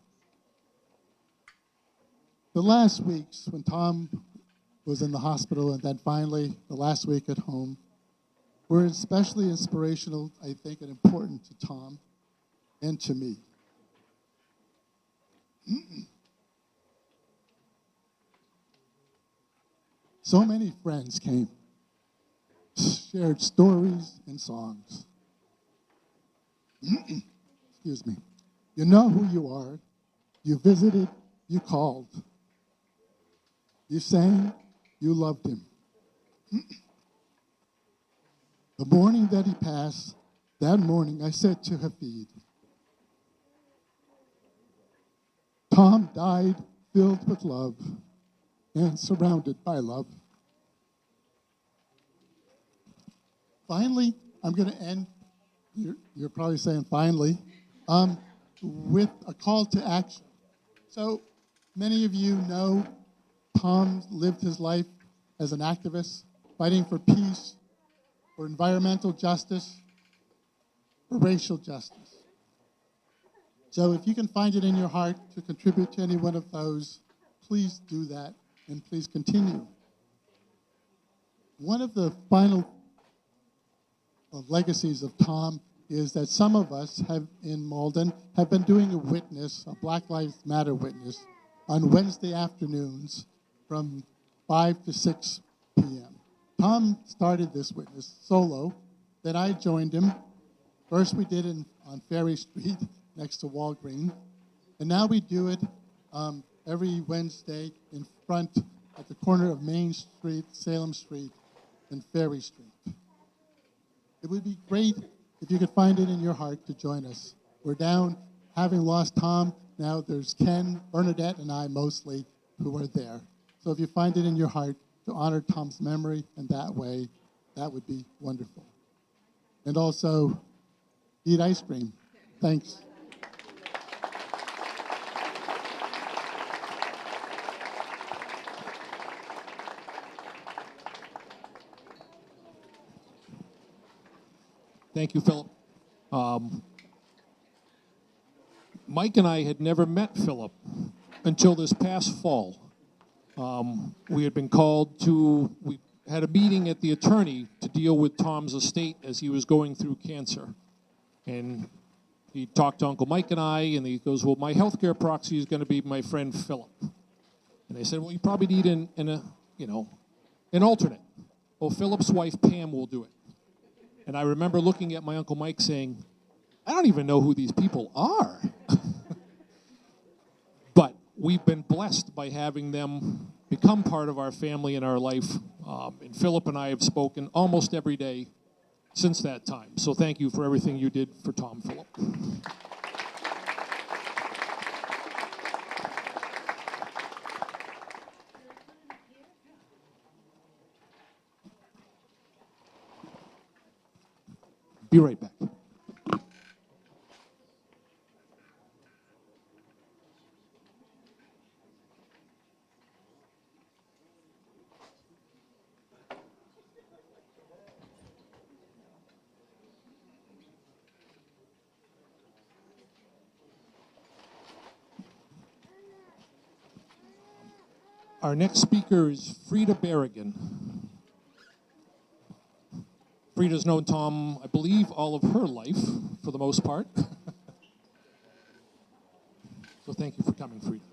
The last weeks when Tom was in the hospital and then finally the last week at home were especially inspirational, I think, and important to Tom and to me. So many friends came, shared stories and songs. Excuse me. You know who you are. You visited, you called. You sang, you loved him. The morning that he passed, that morning I said to Hafid, Tom died filled with love and surrounded by love. Finally, I'm going to end, you're probably saying finally, with a call to action. So many of you know Tom lived his life as an activist, fighting for peace, for environmental justice, for racial justice. So if you can find it in your heart to contribute to any one of those, please do that, and please continue. One of the final legacies of Tom is that some of us in Malden have been doing a witness, a Black Lives Matter witness, on Wednesday afternoons from 5 to 6 p.m. Tom started this witness solo, then I joined him. First we did it on Ferry Street next to Walgreens, and now we do it every Wednesday in front at the corner of Main Street, Salem Street, and Ferry Street. It would be great if you could find it in your heart to join us. We're down, having lost Tom, now there's Ken, Bernadette, and I mostly who are there. So if you find it in your heart to honor Tom's memory in that way, that would be wonderful. And also, eat ice cream. Thanks. Thank you, Philip. Mike and I had never met Philip until this past fall. We had been called to, we had a meeting at the attorney to deal with Tom's estate as he was going through cancer. And he talked to Uncle Mike and I, and he goes, well, my healthcare proxy is going to be my friend Philip. And they said, well, you probably need an alternate. Well, Philip's wife, Pam, will do it. And I remember looking at my Uncle Mike saying, I don't even know who these people are. But we've been blessed by having them become part of our family and our life. And Philip and I have spoken almost every day since that time. So thank you for everything you did for Tom, Philip. Be right back. Our next speaker is Frida Berrigan. Frida's known Tom, I believe, all of her life, for the most part. So thank you for coming, Frida.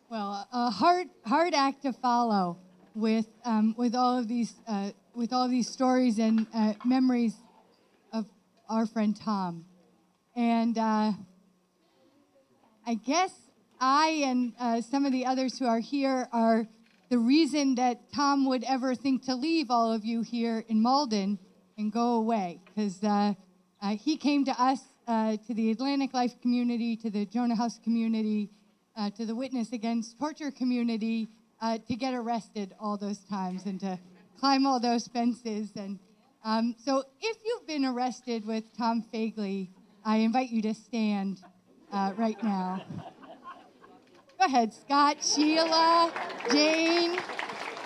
Well, a hard act to follow with all of these stories and memories of our friend Tom, and I guess I and some of the others who are here are the reason that Tom would ever think to leave all of you here in Malden and go away, because he came to us, to the Atlantic Life community, to the Jonah House community, to the Witness Against Torture community, to get arrested all those times and to climb all those fences. And so if you've been arrested with Tom Feagley, I invite you to stand right now. Go ahead, Scott, Sheila, Jane,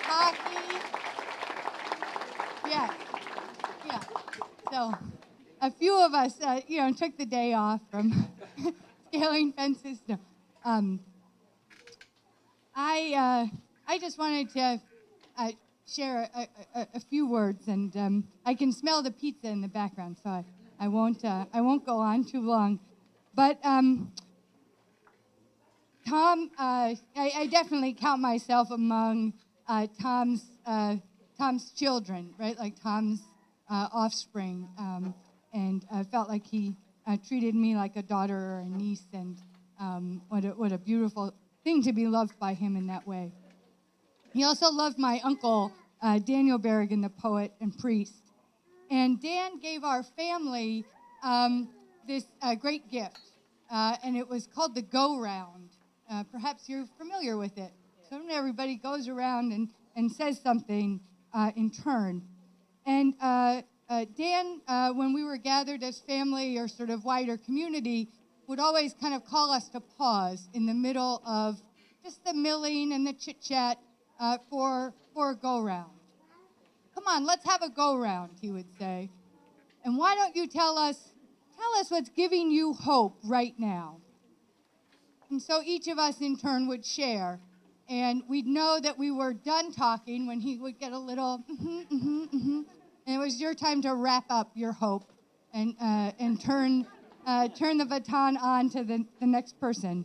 Hockey. Yeah. So a few of us, took the day off from scaling fences. No. I just wanted to share a few words, and I can smell the pizza in the background, so I won't go on too long. But Tom, I definitely count myself among Tom's children, right? Like Tom's offspring, and I felt like he treated me like a daughter or a niece, and what a beautiful thing to be loved by him in that way. He also loved my uncle, Daniel Berrigan, the poet and priest. And Dan gave our family this great gift, and it was called the Go Round. Perhaps you're familiar with it. So everybody goes around and says something in turn. And Dan, when we were gathered as family or sort of wider community, would always kind of call us to pause in the middle of just the milling and the chit-chat for a go-round. Come on, let's have a go-round, he would say. And why don't you tell us what's giving you hope right now? And so each of us in turn would share. And we'd know that we were done talking when he would get a little, and it was your time to wrap up your hope and turn the baton on to the next person.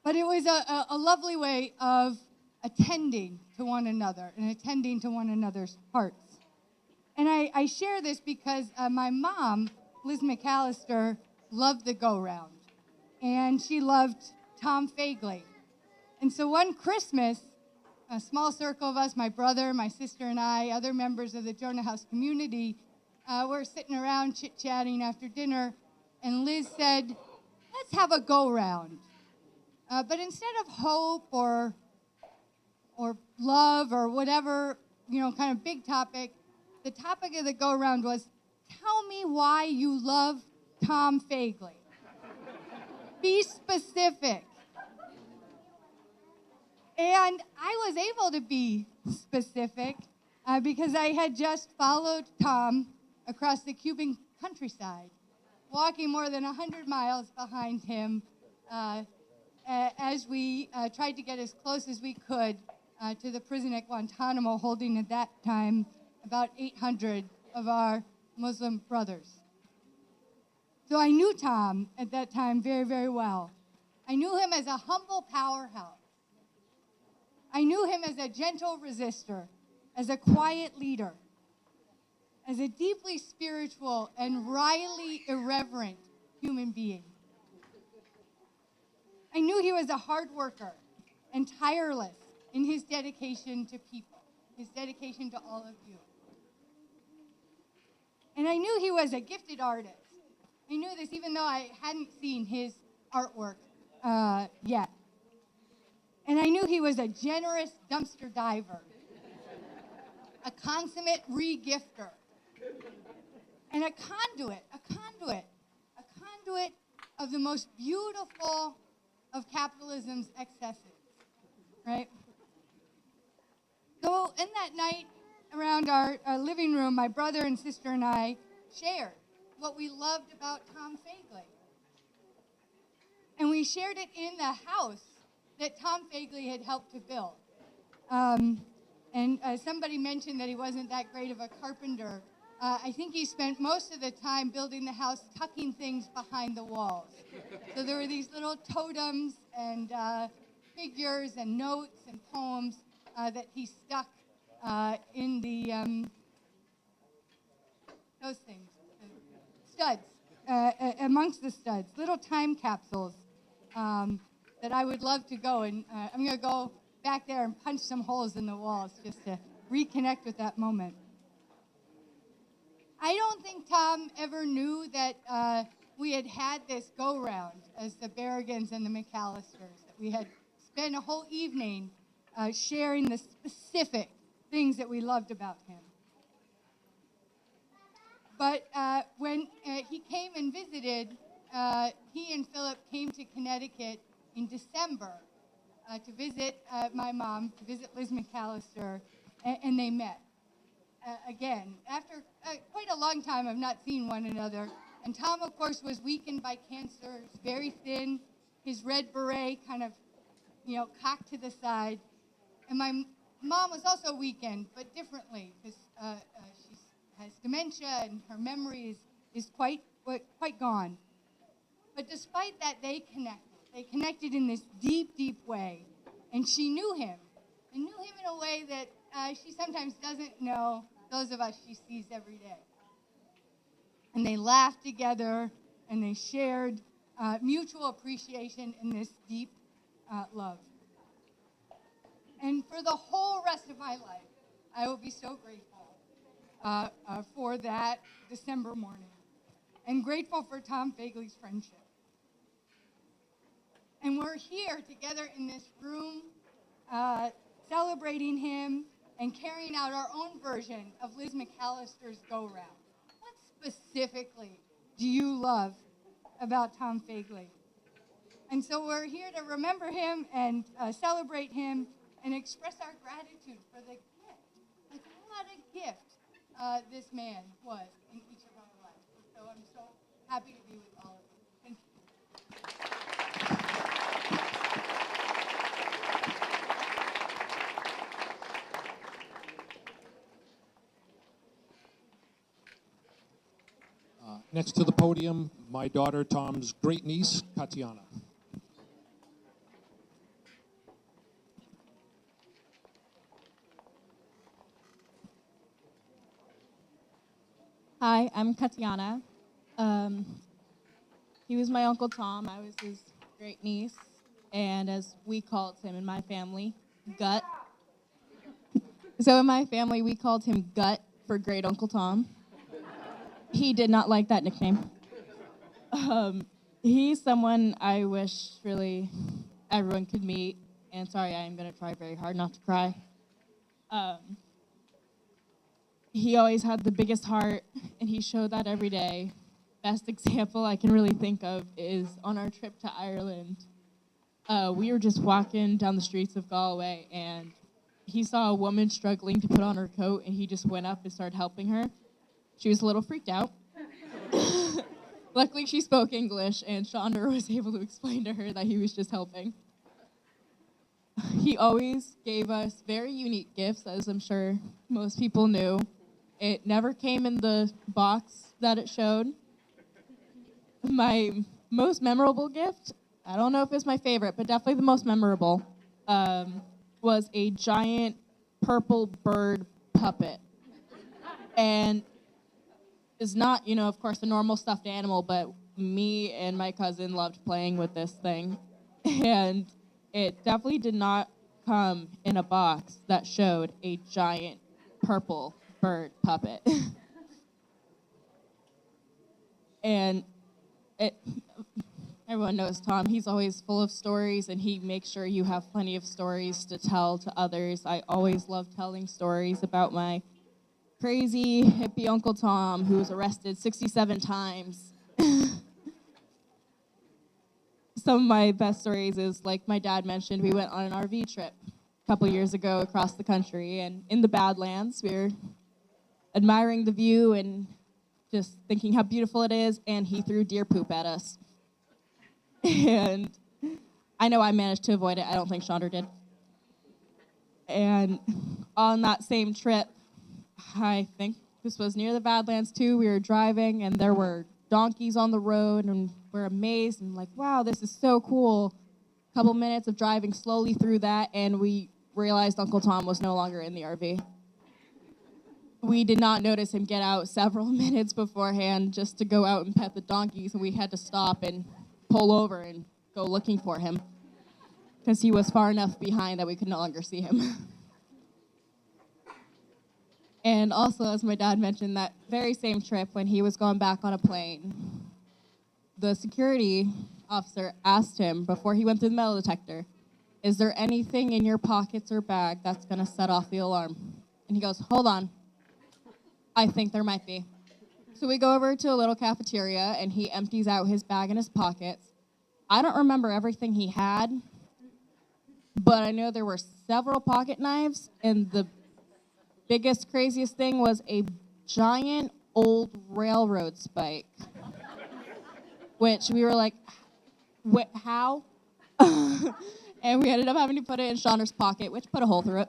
But it was a lovely way of attending to one another and attending to one another's hearts. And I share this because my mom, Liz McAllister, loved the go-round. And she loved Tom Feagley. And so one Christmas, a small circle of us, my brother, my sister, and I, other members of the Jonah House community, were sitting around chit-chatting after dinner, and Liz said, let's have a go-round. But instead of hope or love or whatever, kind of big topic, the topic of the go-round was, tell me why you love Tom Feagley. Be specific. And I was able to be specific because I had just followed Tom across the Cuban countryside, walking more than 100 miles behind him as we tried to get as close as we could to the prison at Guantanamo, holding at that time about 800 of our Muslim brothers. So I knew Tom at that time very, very well. I knew him as a humble powerhouse. I knew him as a gentle resistor, as a quiet leader, as a deeply spiritual and wryly irreverent human being. I knew he was a hard worker and tireless in his dedication to people, his dedication to all of you. And I knew he was a gifted artist. I knew this even though I hadn't seen his artwork yet. And I knew he was a generous dumpster diver, a consummate re-gifter, and a conduit of the most beautiful of capitalism's excesses, right? So in that night around our living room, my brother and sister and I shared what we loved about Tom Feagley. And we shared it in the house that Tom Feagley had helped to build. And somebody mentioned that he wasn't that great of a carpenter. I think he spent most of the time building the house tucking things behind the walls. So there were these little totems and figures and notes and poems that he stuck in the, those things, studs, amongst the studs, little time capsules that I would love to go. And I'm going to go back there and punch some holes in the walls just to reconnect with that moment. I don't think Tom ever knew that we had this go-round as the Berrigans and the McAllisters, that we had spent a whole evening sharing the specific things that we loved about him. But when he came and visited, he and Philip came to Connecticut in December to visit my mom, to visit Liz McAllister, and they met. Again, after quite a long time of not seeing one another. And Tom, of course, was weakened by cancer, very thin, his red beret kind of, cocked to the side. And my mom was also weakened, but differently, because she has dementia and her memory is quite gone. But despite that, they connected. They connected in this deep, deep way. And she knew him, and knew him in a way that she sometimes doesn't know those of us she sees every day. And they laughed together, and they shared mutual appreciation in this deep love. And for the whole rest of my life, I will be so grateful for that December morning, and grateful for Tom Feagley's friendship. And we're here together in this room, celebrating him and carrying out our own version of Liz McAllister's go-round. What specifically do you love about Tom Feagley? And so we're here to remember him and celebrate him and express our gratitude for the gift. Like, what a gift this man was in each of our lives. So I'm so happy to be with all of you. Thank you. Next to the podium, my daughter Tom's great niece, Tatiana. Hi, I'm Katiana. He was my Uncle Tom. I was his great niece. And as we called him in my family, Gut. So in my family, we called him Gut for Great Uncle Tom. He did not like that nickname. He's someone I wish really everyone could meet. And sorry, I am going to try very hard not to cry. He always had the biggest heart, and he showed that every day. Best example I can really think of is on our trip to Ireland. We were just walking down the streets of Galway, and he saw a woman struggling to put on her coat, and he just went up and started helping her. She was a little freaked out. Luckily, she spoke English, and Chandra was able to explain to her that he was just helping. He always gave us very unique gifts, as I'm sure most people knew. It never came in the box that it showed. My most memorable gift, I don't know if it's my favorite, but definitely the most memorable, was a giant purple bird puppet. And it's not, of course, a normal stuffed animal, but me and my cousin loved playing with this thing. And it definitely did not come in a box that showed a giant purple bird puppet. And everyone knows Tom. He's always full of stories, and he makes sure you have plenty of stories to tell to others. I always love telling stories about my crazy hippie Uncle Tom who was arrested 67 times. Some of my best stories is, like my dad mentioned, we went on an RV trip a couple years ago across the country, and in the Badlands, we were admiring the view and just thinking how beautiful it is, and he threw deer poop at us. And I know I managed to avoid it. I don't think Chandra did. And on that same trip, I think this was near the Badlands too, we were driving, and there were donkeys on the road, and we're amazed and like, wow, this is so cool. A couple minutes of driving slowly through that, and we realized Uncle Tom was no longer in the RV. We did not notice him get out several minutes beforehand just to go out and pet the donkeys, and we had to stop and pull over and go looking for him because he was far enough behind that we could no longer see him. And also, as my dad mentioned, that very same trip when he was going back on a plane, the security officer asked him before he went through the metal detector, is there anything in your pockets or bag that's going to set off the alarm? And he goes, hold on. I think there might be. So we go over to a little cafeteria, and he empties out his bag and his pockets. I don't remember everything he had, but I know there were several pocket knives, and the biggest, craziest thing was a giant old railroad spike, which we were like, how? And we ended up having to put it in Chandra's pocket, which put a hole through it.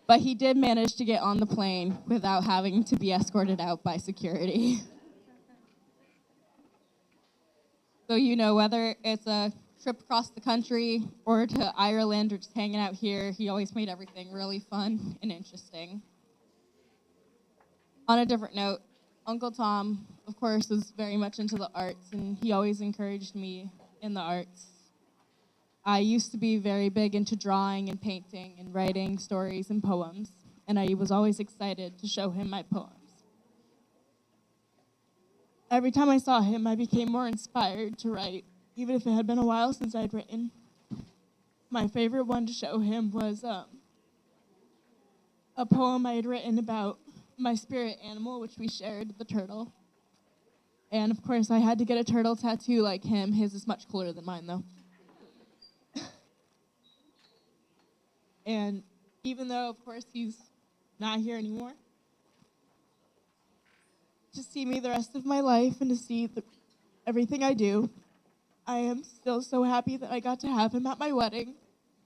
But he did manage to get on the plane without having to be escorted out by security. So, whether it's a trip across the country or to Ireland or just hanging out here, he always made everything really fun and interesting. On a different note, Uncle Tom, of course, was very much into the arts, and he always encouraged me in the arts. I used to be very big into drawing and painting and writing stories and poems, and I was always excited to show him my poems. Every time I saw him, I became more inspired to write, even if it had been a while since I'd written. My favorite one to show him was a poem I had written about my spirit animal, which we shared, the turtle. And of course, I had to get a turtle tattoo like him. His is much cooler than mine, though. And even though, of course, he's not here anymore, to see me the rest of my life and to see everything I do, I am still so happy that I got to have him at my wedding,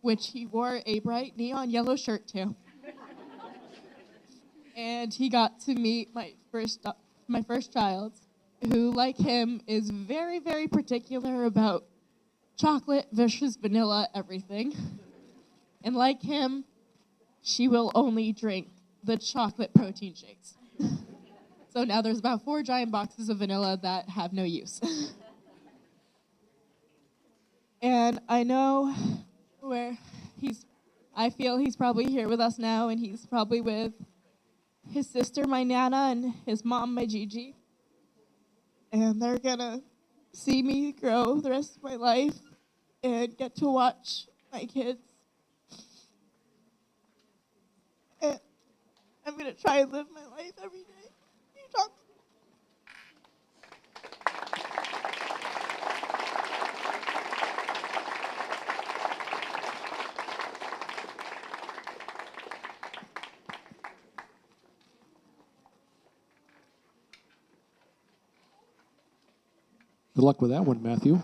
which he wore a bright neon yellow shirt to. And he got to meet my first child, who, like him, is very, very particular about chocolate versus vanilla everything. And like him, she will only drink the chocolate protein shakes. So now there's about 4 giant boxes of vanilla that have no use. And I know where I feel he's probably here with us now, and he's probably with his sister, my Nana, and his mom, my Gigi. And they're gonna see me grow the rest of my life and get to watch my kids. And I'm gonna try and live my life every day. Good luck with that one, Matthew.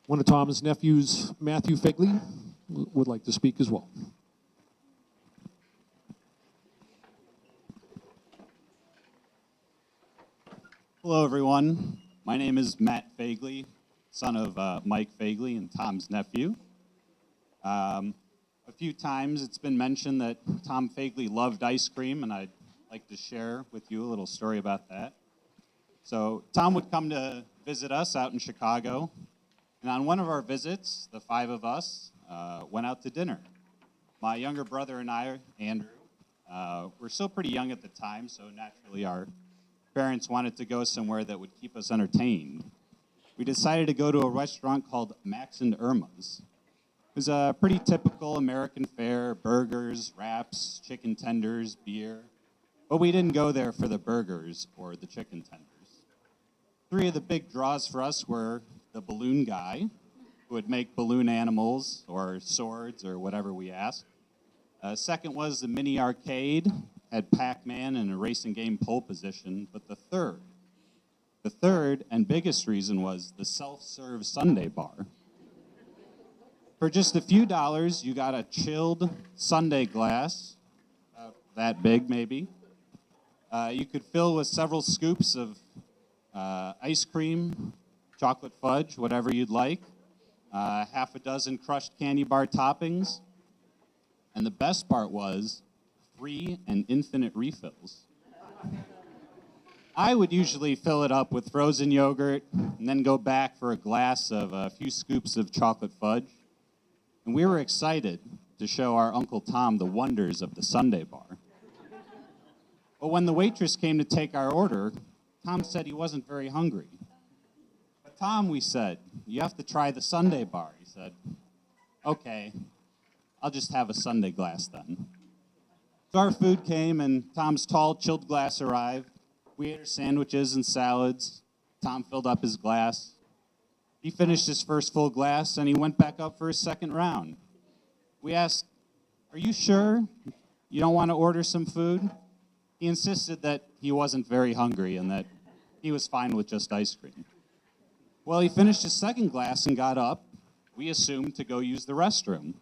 One of Tom's nephews, Matthew Feagley, would like to speak as well. Hello, everyone. My name is Matt Feagley, son of Mike Feagley and Tom's nephew. A few times it's been mentioned that Tom Feagley loved ice cream, and I'd like to share with you a little story about that. So Tom would come to visit us out in Chicago, and on one of our visits, the 5 of us went out to dinner. My younger brother and I, Andrew, were still pretty young at the time, so naturally our parents wanted to go somewhere that would keep us entertained. We decided to go to a restaurant called Max and Irma's. It was a pretty typical American fare: burgers, wraps, chicken tenders, beer. But we didn't go there for the burgers or the chicken tenders. 3 of the big draws for us were the balloon guy, who would make balloon animals or swords or whatever we asked. Second was the mini arcade, had Pac-Man and a racing game pole position. But the third and biggest reason was the self-serve sundae bar. For just a few dollars, you got a chilled sundae glass, that big maybe. You could fill with several scoops of ice cream, chocolate fudge, whatever you'd like, half a dozen crushed candy bar toppings, and the best part was free and infinite refills. I would usually fill it up with frozen yogurt and then go back for a glass of a few scoops of chocolate fudge, and we were excited to show our Uncle Tom the wonders of the sundae bar. But when the waitress came to take our order, Tom said he wasn't very hungry. But Tom, we said, you have to try the sundae bar. He said, okay, I'll just have a sundae glass then. So our food came, and Tom's tall, chilled glass arrived. We ate our sandwiches and salads. Tom filled up his glass. He finished his first full glass, and he went back up for his second round. We asked, are you sure you don't want to order some food? He insisted that he wasn't very hungry and that he was fine with just ice cream. Well, he finished his second glass and got up, we assumed, to go use the restroom.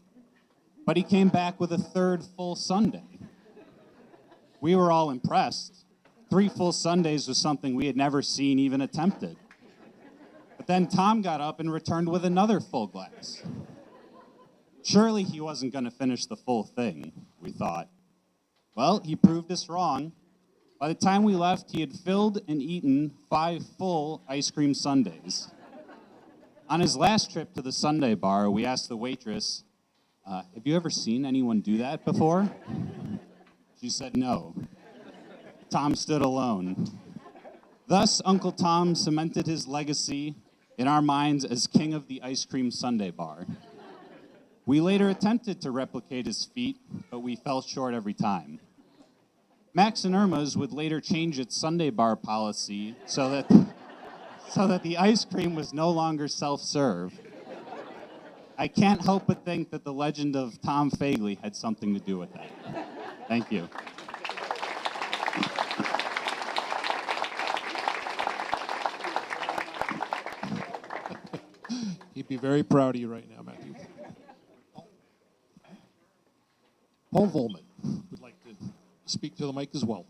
But he came back with a third full sundae. We were all impressed. 3 full sundaes was something we had never seen even attempted. But then Tom got up and returned with another full glass. Surely he wasn't going to finish the full thing, we thought. Well, he proved us wrong. By the time we left, he had filled and eaten 5 full ice cream sundaes. On his last trip to the sundae bar, we asked the waitress, have you ever seen anyone do that before? She said no. Tom stood alone. Thus, Uncle Tom cemented his legacy in our minds as king of the ice cream sundae bar. We later attempted to replicate his feat, but we fell short every time. Max and Irma's would later change its Sunday bar policy so that the ice cream was no longer self-serve. I can't help but think that the legend of Tom Feagley had something to do with that. Thank you. He'd be very proud of you right now, Matthew. Paul Volman would like to speak to the mic as well.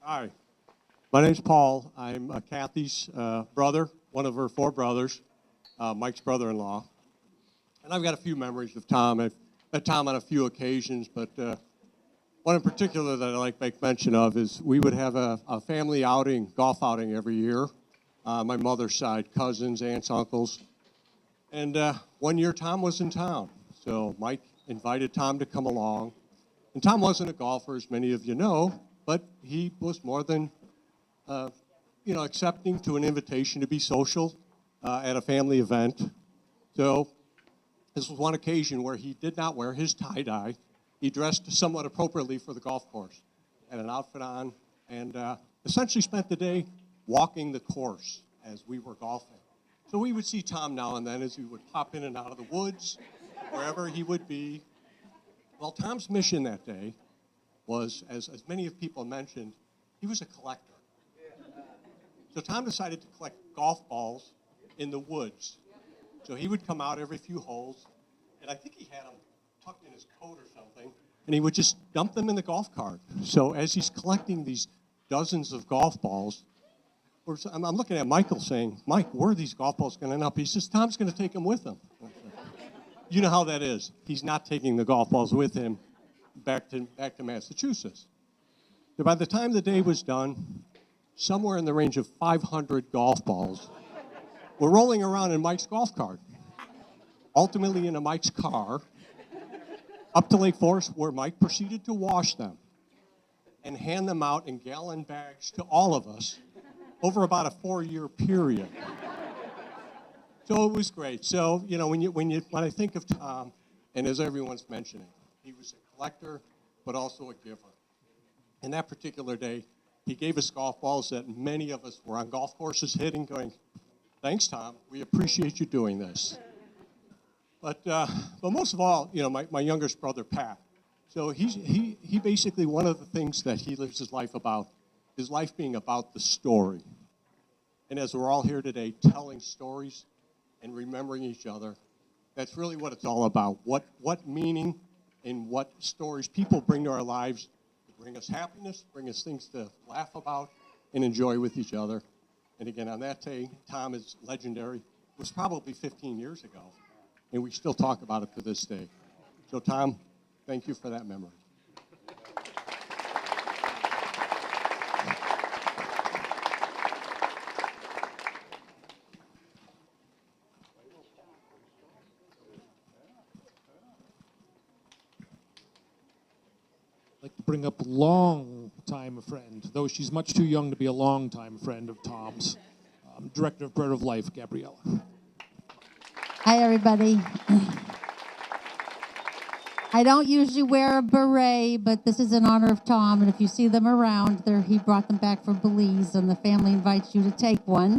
Hi, my name's Paul. I'm Kathy's brother, one of her 4 brothers, Mike's brother-in-law. And I've got a few memories of Tom. I've met Tom on a few occasions, but one in particular that I like to make mention of is we would have a family outing, golf outing every year. My mother's side, cousins, aunts, uncles. And one year Tom was in town, so Mike invited Tom to come along. And Tom wasn't a golfer, as many of you know, but he was more than, accepting to an invitation to be social at a family event. So this was one occasion where he did not wear his tie-dye. He dressed somewhat appropriately for the golf course, had an outfit on, and essentially spent the day walking the course as we were golfing. So we would see Tom now and then as he would pop in and out of the woods, wherever he would be. Well, Tom's mission that day was, as many of people mentioned, he was a collector. So Tom decided to collect golf balls in the woods. So he would come out every few holes, and I think he had them tucked in his coat or something, and he would just dump them in the golf cart. So as he's collecting these dozens of golf balls, I'm looking at Michael saying, Mike, where are these golf balls going to end up? He says, Tom's going to take them with him. You know how that is. He's not taking the golf balls with him back to Massachusetts. So by the time the day was done, somewhere in the range of 500 golf balls were rolling around in Mike's golf cart, ultimately into Mike's car, up to Lake Forest, where Mike proceeded to wash them and hand them out in gallon bags to all of us over about a 4-year period. So it was great. So, when I think of Tom, and as everyone's mentioning, he was a collector, but also a giver. And that particular day, he gave us golf balls that many of us were on golf courses hitting, going, thanks, Tom. We appreciate you doing this. But most of all, my youngest brother, Pat. So he basically, one of the things that he lives his life about is life being about the story. And as we're all here today telling stories and remembering each other, that's really what it's all about. What meaning and what stories people bring to our lives to bring us happiness, bring us things to laugh about and enjoy with each other. And again, on that day, Tom is legendary. It was probably 15 years ago, and we still talk about it to this day. So Tom, thank you for that memory. I'd like to bring up a long-time friend, though she's much too young to be a long-time friend of Tom's, Director of Bread of Life, Gabriella. Hi, everybody. I don't usually wear a beret, but this is in honor of Tom, and if you see them around, he brought them back from Belize, and the family invites you to take one.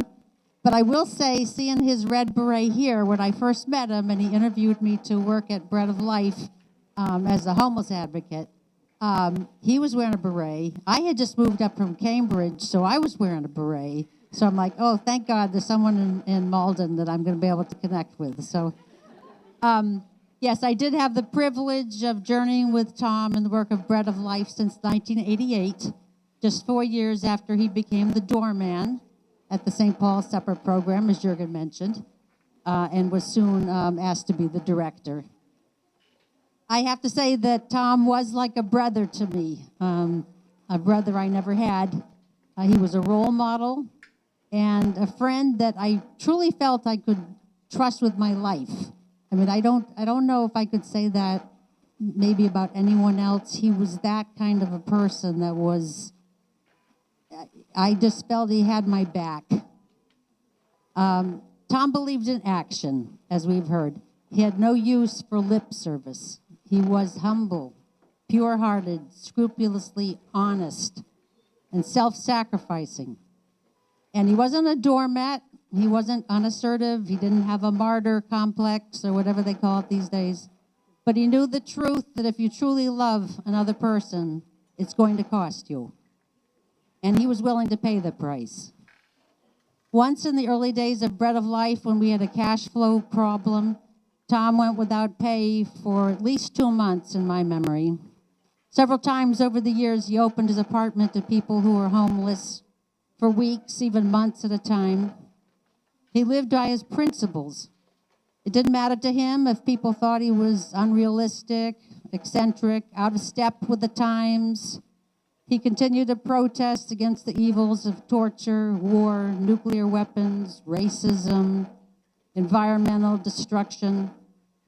But I will say, seeing his red beret here, when I first met him, and he interviewed me to work at Bread of Life as a homeless advocate, he was wearing a beret. I had just moved up from Cambridge, so I was wearing a beret. So I'm like, oh, thank God there's someone in Malden that I'm going to be able to connect with. So, yes, I did have the privilege of journeying with Tom in the work of Bread of Life since 1988, just 4 years after he became the doorman at the St. Paul Supper Program, as Jürgen mentioned, and was soon asked to be the director. I have to say that Tom was like a brother to me, a brother I never had. He was a role model and a friend that I truly felt I could trust with my life. I mean, I don't know if I could say that maybe about anyone else. He was that kind of a person that was, I just felt he had my back. Tom believed in action, as we've heard. He had no use for lip service. He was humble, pure-hearted, scrupulously honest, and self-sacrificing. And he wasn't a doormat. He wasn't unassertive. He didn't have a martyr complex or whatever they call it these days. But he knew the truth that if you truly love another person, it's going to cost you. And he was willing to pay the price. Once in the early days of Bread of Life, when we had a cash flow problem, Tom went without pay for at least 2 months in my memory. Several times over the years, he opened his apartment to people who were homeless for weeks, even months at a time. He lived by his principles. It didn't matter to him if people thought he was unrealistic, eccentric, out of step with the times. He continued to protest against the evils of torture, war, nuclear weapons, racism, environmental destruction.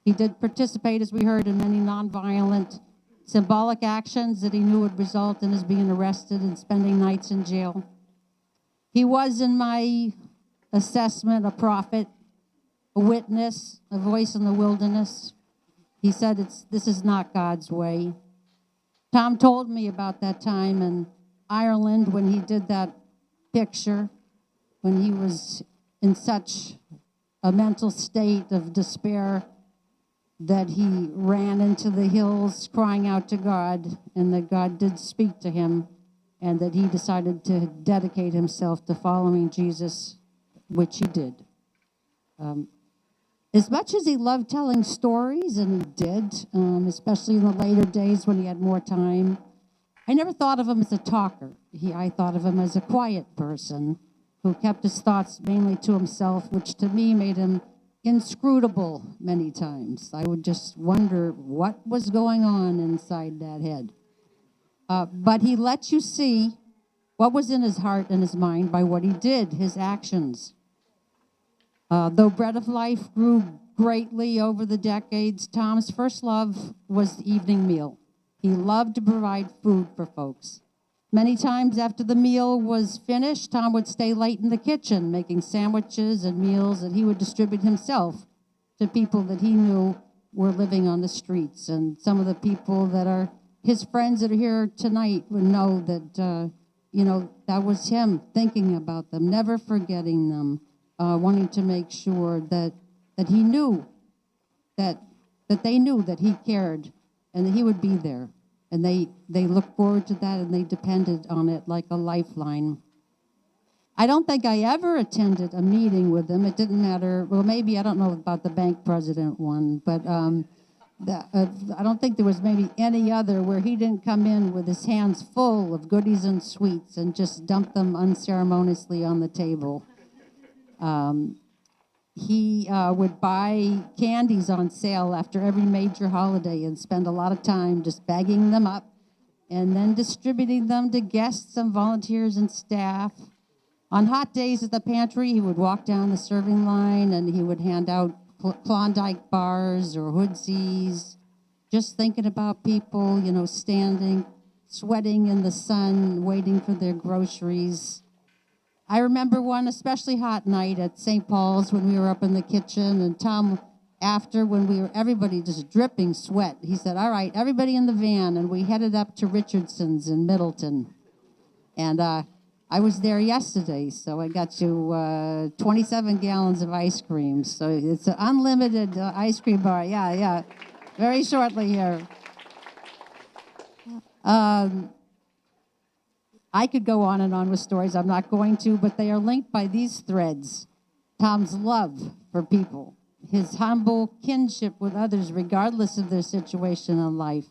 He did participate, as we heard, in many nonviolent, symbolic actions that he knew would result in his being arrested and spending nights in jail. He was, in my assessment, a prophet, a witness, a voice in the wilderness. He said, this is not God's way. Tom told me about that time in Ireland when he did that picture, when he was in such a mental state of despair that he ran into the hills crying out to God, and that God did speak to him, and that he decided to dedicate himself to following Jesus, which he did. As much as he loved telling stories, and he did, especially in the later days when he had more time, I never thought of him as a talker. I thought of him as a quiet person who kept his thoughts mainly to himself, which to me made him inscrutable many times. I would just wonder what was going on inside that head. But he let you see what was in his heart and his mind by what he did, his actions. Though Bread of Life grew greatly over the decades, Tom's first love was the evening meal. He loved to provide food for folks. Many times after the meal was finished, Tom would stay late in the kitchen making sandwiches and meals that he would distribute himself to people that he knew were living on the streets. And some of the people that are his friends that are here tonight would know that, that was him thinking about them, never forgetting them. Wanting to make sure that he knew, that they knew that he cared and that he would be there. And they looked forward to that, and they depended on it like a lifeline. I don't think I ever attended a meeting with him. It didn't matter. Well, maybe, I don't know about the bank president one, but I don't think there was maybe any other where he didn't come in with his hands full of goodies and sweets and just dump them unceremoniously on the table. He would buy candies on sale after every major holiday and spend a lot of time just bagging them up and then distributing them to guests and volunteers and staff. On hot days at the pantry, he would walk down the serving line and he would hand out Klondike bars or hoodsies, just thinking about people, standing, sweating in the sun, waiting for their groceries. I remember one especially hot night at St. Paul's when we were up in the kitchen, and Tom, after, when everybody just dripping sweat, he said, all right, everybody in the van, and we headed up to Richardson's in Middleton. And I was there yesterday, so I got you 27 gallons of ice cream. So it's an unlimited ice cream bar. Yeah, very shortly here. I could go on and on with stories. I'm not going to, but they are linked by these threads. Tom's love for people, his humble kinship with others regardless of their situation in life,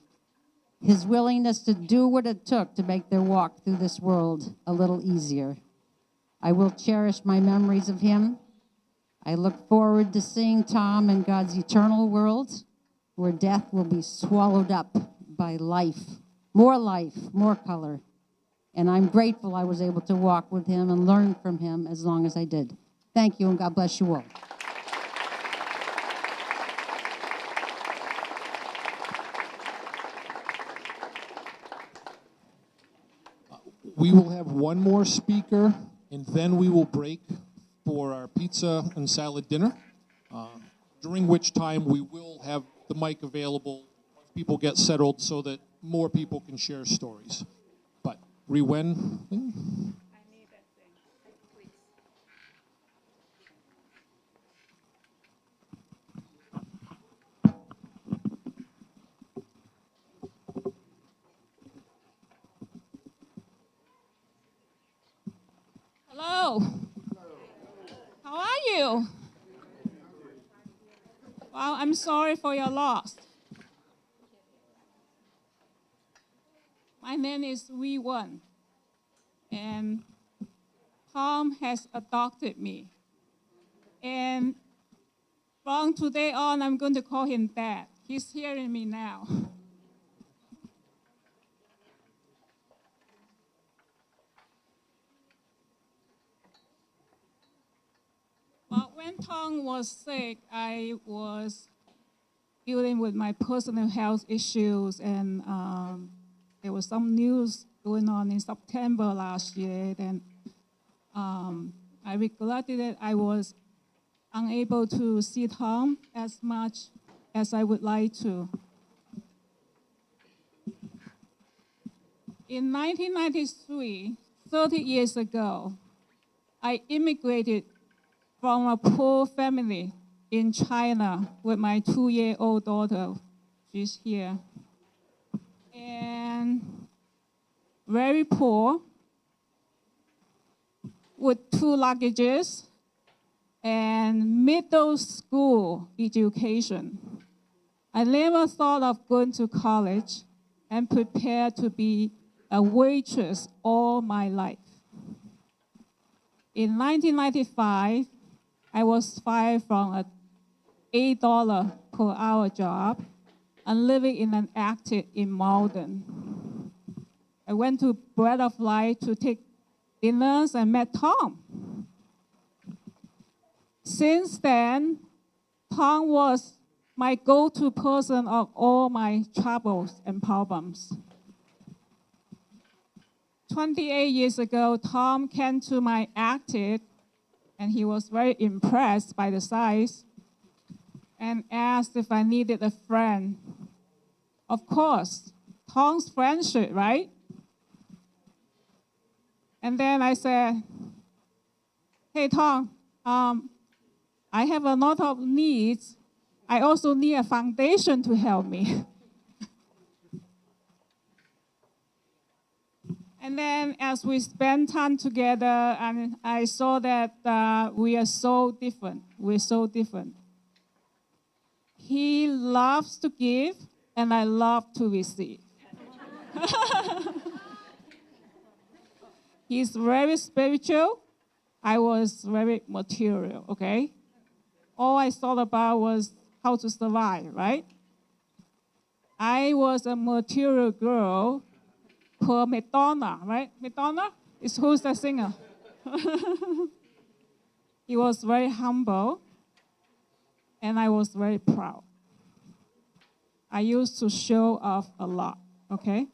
his willingness to do what it took to make their walk through this world a little easier. I will cherish my memories of him. I look forward to seeing Tom in God's eternal world, where death will be swallowed up by life, more color. And I'm grateful I was able to walk with him and learn from him as long as I did. Thank you, and God bless you all. We will have one more speaker, and then we will break for our pizza and salad dinner, during which time we will have the mic available once people get settled so that more people can share stories. But Rewen. Hello. How are you? Well, I'm sorry for your loss. My name is Wee Won, and Tom has adopted me. And from today on, I'm going to call him Dad. He's hearing me now. But when Tom was sick, I was dealing with my personal health issues, and there was some news going on in September last year. And I regretted that I was unable to see Tom as much as I would like to. In 1993, 30 years ago, I immigrated from a poor family in China with my 2-year-old daughter. She's here. And very poor, with 2 luggages and middle school education. I never thought of going to college and prepared to be a waitress all my life. In 1995, I was fired from an $8 per hour job and living in an attic in Malden. I went to Bread of Life to take dinners and met Tom. Since then, Tom was my go-to person of all my troubles and problems. 28 years ago, Tom came to my attic, and he was very impressed by the size and asked if I needed a friend. Of course, Tom's friendship, right? And then I said, hey, Tom, I have a lot of needs. I also need a foundation to help me. And then as we spent time together, and I saw that we are so different. We're so different. He loves to give, and I love to receive. He's very spiritual. I was very material, okay? All I thought about was how to survive, right? I was a material girl per Madonna, right? Madonna is who's the singer? He was very humble, and I was very proud. I used to show off a lot, okay?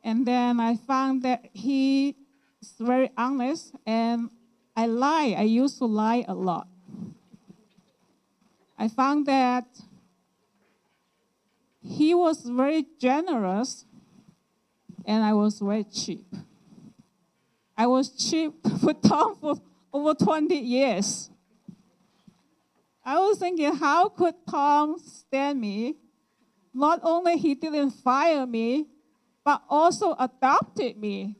And then I found that he is very honest, and I lie. I used to lie a lot. I found that he was very generous, and I was very cheap. I was cheap with Tom for over 20 years. I was thinking, how could Tom stand me? Not only he didn't fire me, but also adopted me.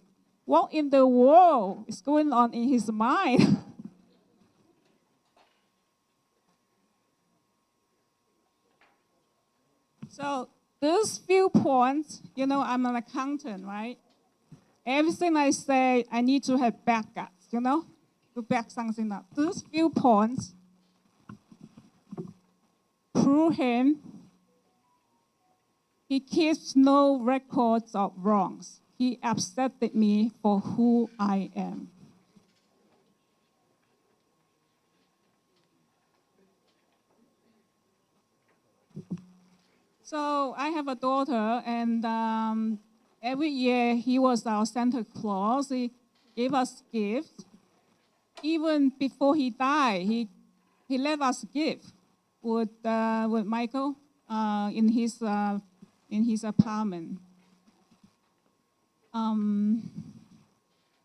What in the world is going on in his mind? So these few points, you know, I'm an accountant, right? Everything I say, I need to have backups, you know, to back something up. These few points prove him. He keeps no records of wrongs. He accepted me for who I am. So I have a daughter, and every year he was our Santa Claus. He gave us gifts. Even before he died, he left us gifts with Michael. in his apartment.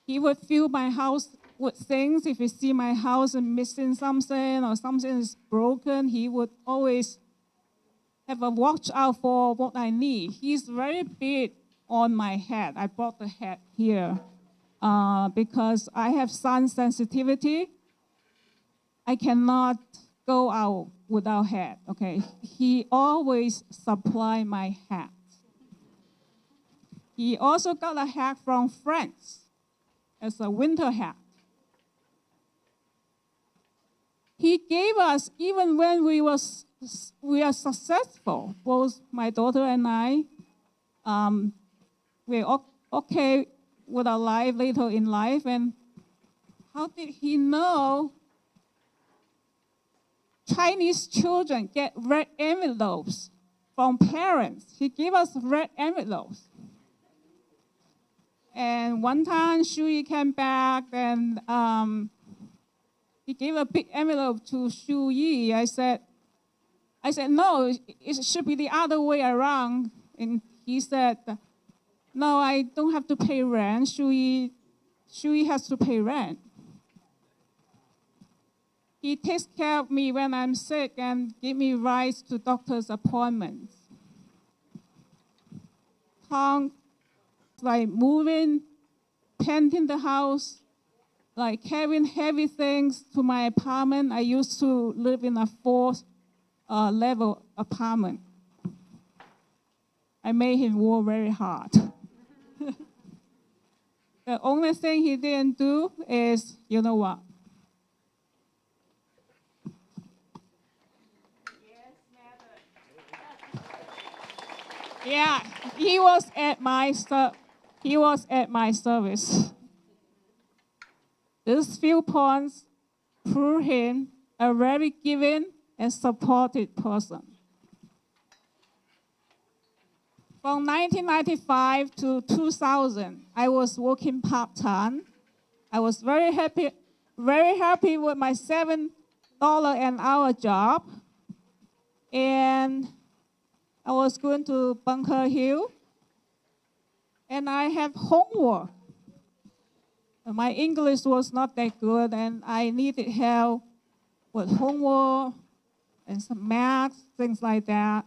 He would fill my house with things. If he see my house and missing something or something is broken, he would always have a watch out for what I need. He's very big on my head. I brought the head here because I have sun sensitivity. I cannot go out without hat, okay? He always supply my hat. He also got a hat from France as a winter hat. He gave us, even when we are successful, both my daughter and I, we're okay with our life later in life. And how did he know Chinese children get red envelopes from parents? He gave us red envelopes. And one time, Shui came back and he gave a big envelope to Shu Yi. I said, no, it should be the other way around. And he said, no, I don't have to pay rent. Shu Yi has to pay rent. He takes care of me when I'm sick and give me rides to doctor's appointments. Tom, like moving, painting the house, like carrying heavy things to my apartment. I used to live in a 4th level apartment. I made him work very hard. The only thing he didn't do is, you know what? Yeah, he was at my service. These few points prove him a very giving and supportive person. From 1995 to 2000, I was working part-time. I was very happy with my $7 an hour job. And I was going to Bunker Hill. And I have homework. My English was not that good, and I needed help with homework and some math, things like that.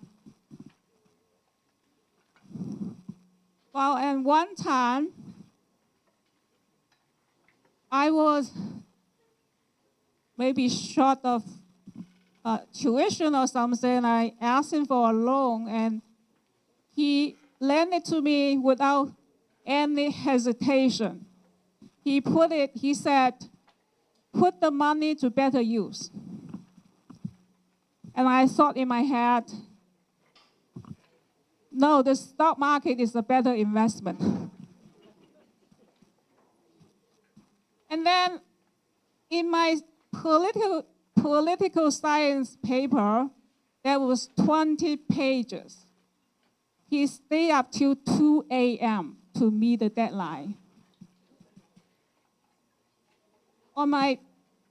Well, and one time, I was maybe short of tuition or something. I asked him for a loan, and he lent it to me without any hesitation. He said, put the money to better use. And I thought in my head, no, the stock market is a better investment. And then in my political science paper, there was 20 pages. He stayed up till 2 a.m. to meet the deadline. On my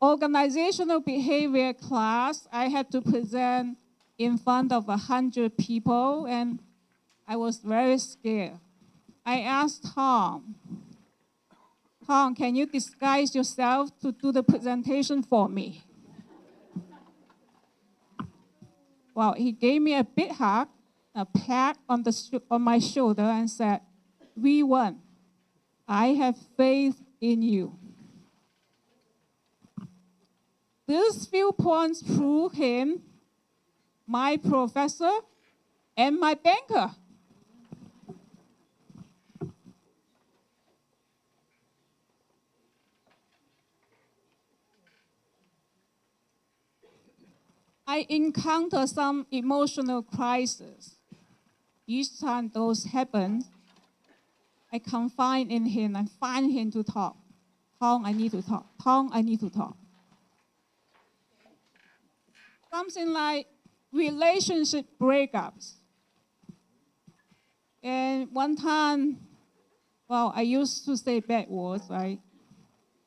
organizational behavior class, I had to present in front of 100 people, and I was very scared. I asked Tom, can you disguise yourself to do the presentation for me? Well, he gave me a big hug, a pat on my shoulder, and said, we won. I have faith in you. These few points prove him my professor and my banker. I encounter some emotional crisis. Each time those happen, I confide in him and find him to talk. Tom, I need to talk. Tom, I need to talk. Something like relationship breakups. And one time, well, I used to say bad words, right?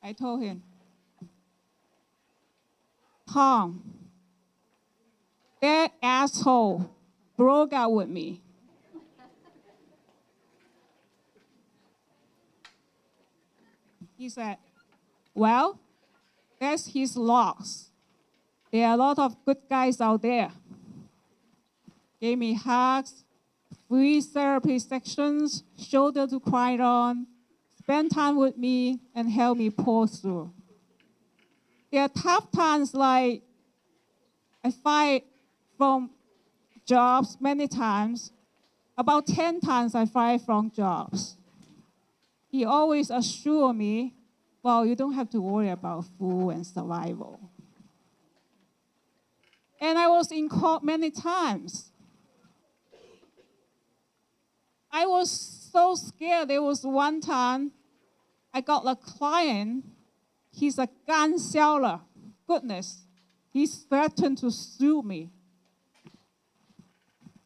I told him, Tom, that asshole broke out with me. He said, well, that's his loss. There are a lot of good guys out there. Gave me hugs, free therapy sections, shoulder to cry on, spend time with me, and help me pull through. There are tough times like I fight from jobs many times. About 10 times I fight from jobs. He always assured me, well, you don't have to worry about food and survival. And I was in court many times. I was so scared. There was one time I got a client. He's a gun seller. Goodness. He threatened to sue me.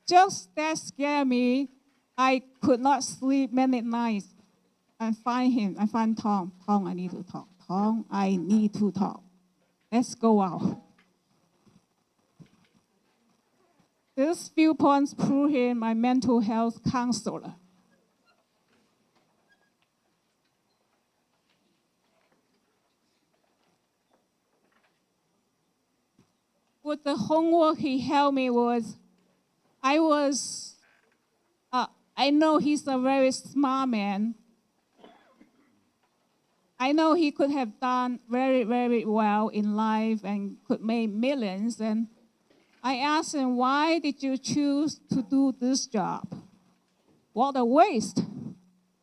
Just that scared me. I could not sleep many nights. I find him. I find Tom. Tom, I need to talk. Tom, I need to talk. Let's go out. These few points prove him my mental health counselor. With the homework he helped me with, I know he's a very smart man. I know he could have done very, very well in life and could make millions. And I asked him, why did you choose to do this job? What a waste.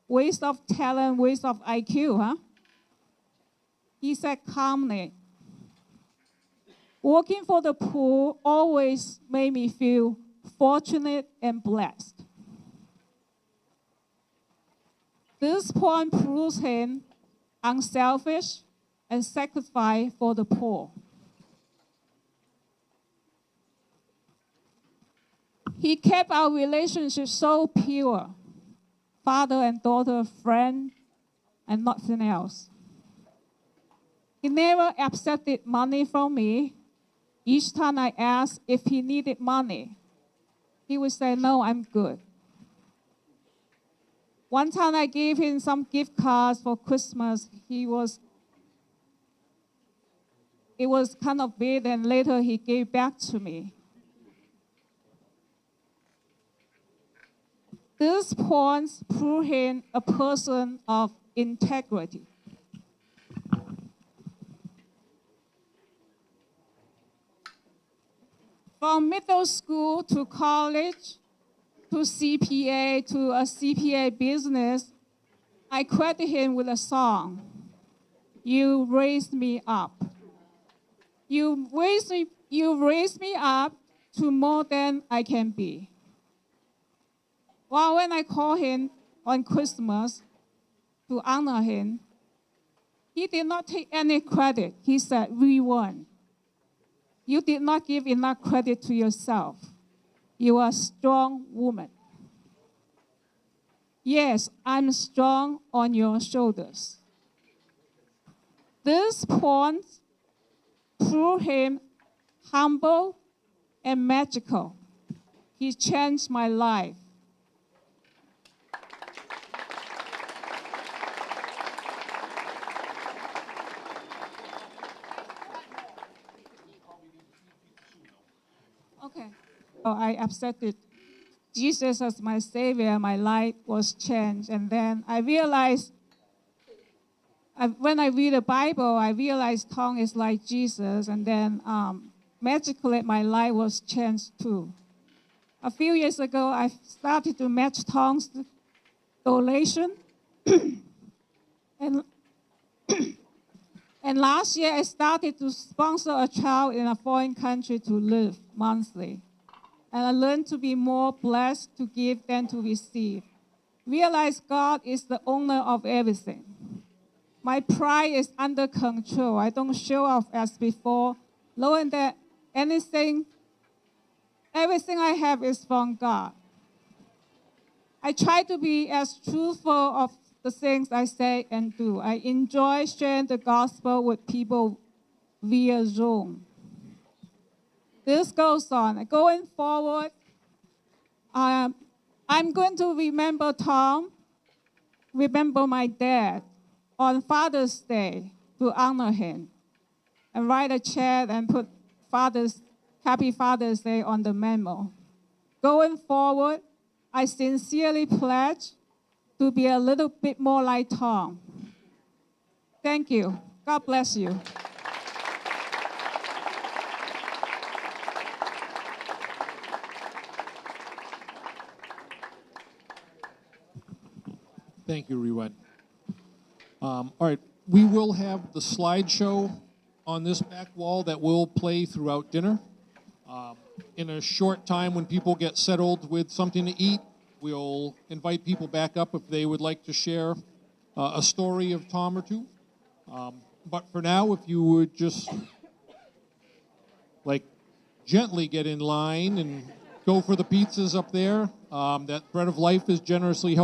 Waste of talent, waste of IQ, huh? He said calmly, working for the poor always made me feel fortunate and blessed. This point proves him unselfish and sacrifice for the poor. He kept our relationship so pure, father and daughter, friend, and nothing else. He never accepted money from me. Each time I asked if he needed money, he would say, no, I'm good. One time I gave him some gift cards for Christmas. It was kind of big, and later he gave back to me. These points prove him a person of integrity. From middle school to college, to CPA, to a CPA business, I credit him with a song. You raised me up. You raised me up to more than I can be. Well, when I called him on Christmas to honor him, he did not take any credit. He said, we won. You did not give enough credit to yourself. You are a strong woman. Yes, I'm strong on your shoulders. This point prove him humble and magical. He changed my life. Okay. So I accepted Jesus as my Savior. My life was changed. And then I realized, when I read the Bible, I realized tongue is like Jesus. And then magically, my life was changed too. A few years ago, I started to match tongues donation. And last year, I started to sponsor a child in a foreign country to live monthly. And I learned to be more blessed to give than to receive. Realize God is the owner of everything. My pride is under control. I don't show off as before, knowing that everything I have is from God. I try to be as truthful of the things I say and do. I enjoy sharing the gospel with people via Zoom. This goes on. Going forward, I'm going to remember Tom, remember my dad on Father's Day to honor him, and write a check and put Happy Father's Day on the memo. Going forward, I sincerely pledge to be a little bit more like Tom. Thank you. God bless you. Thank you, Rewen. All right, we will have the slideshow on this back wall that will play throughout dinner. In a short time, when people get settled with something to eat, we'll invite people back up if they would like to share a story of Tom or two. But for now, if you would just gently get in line and go for the pizzas up there. That Bread of Life is generously helping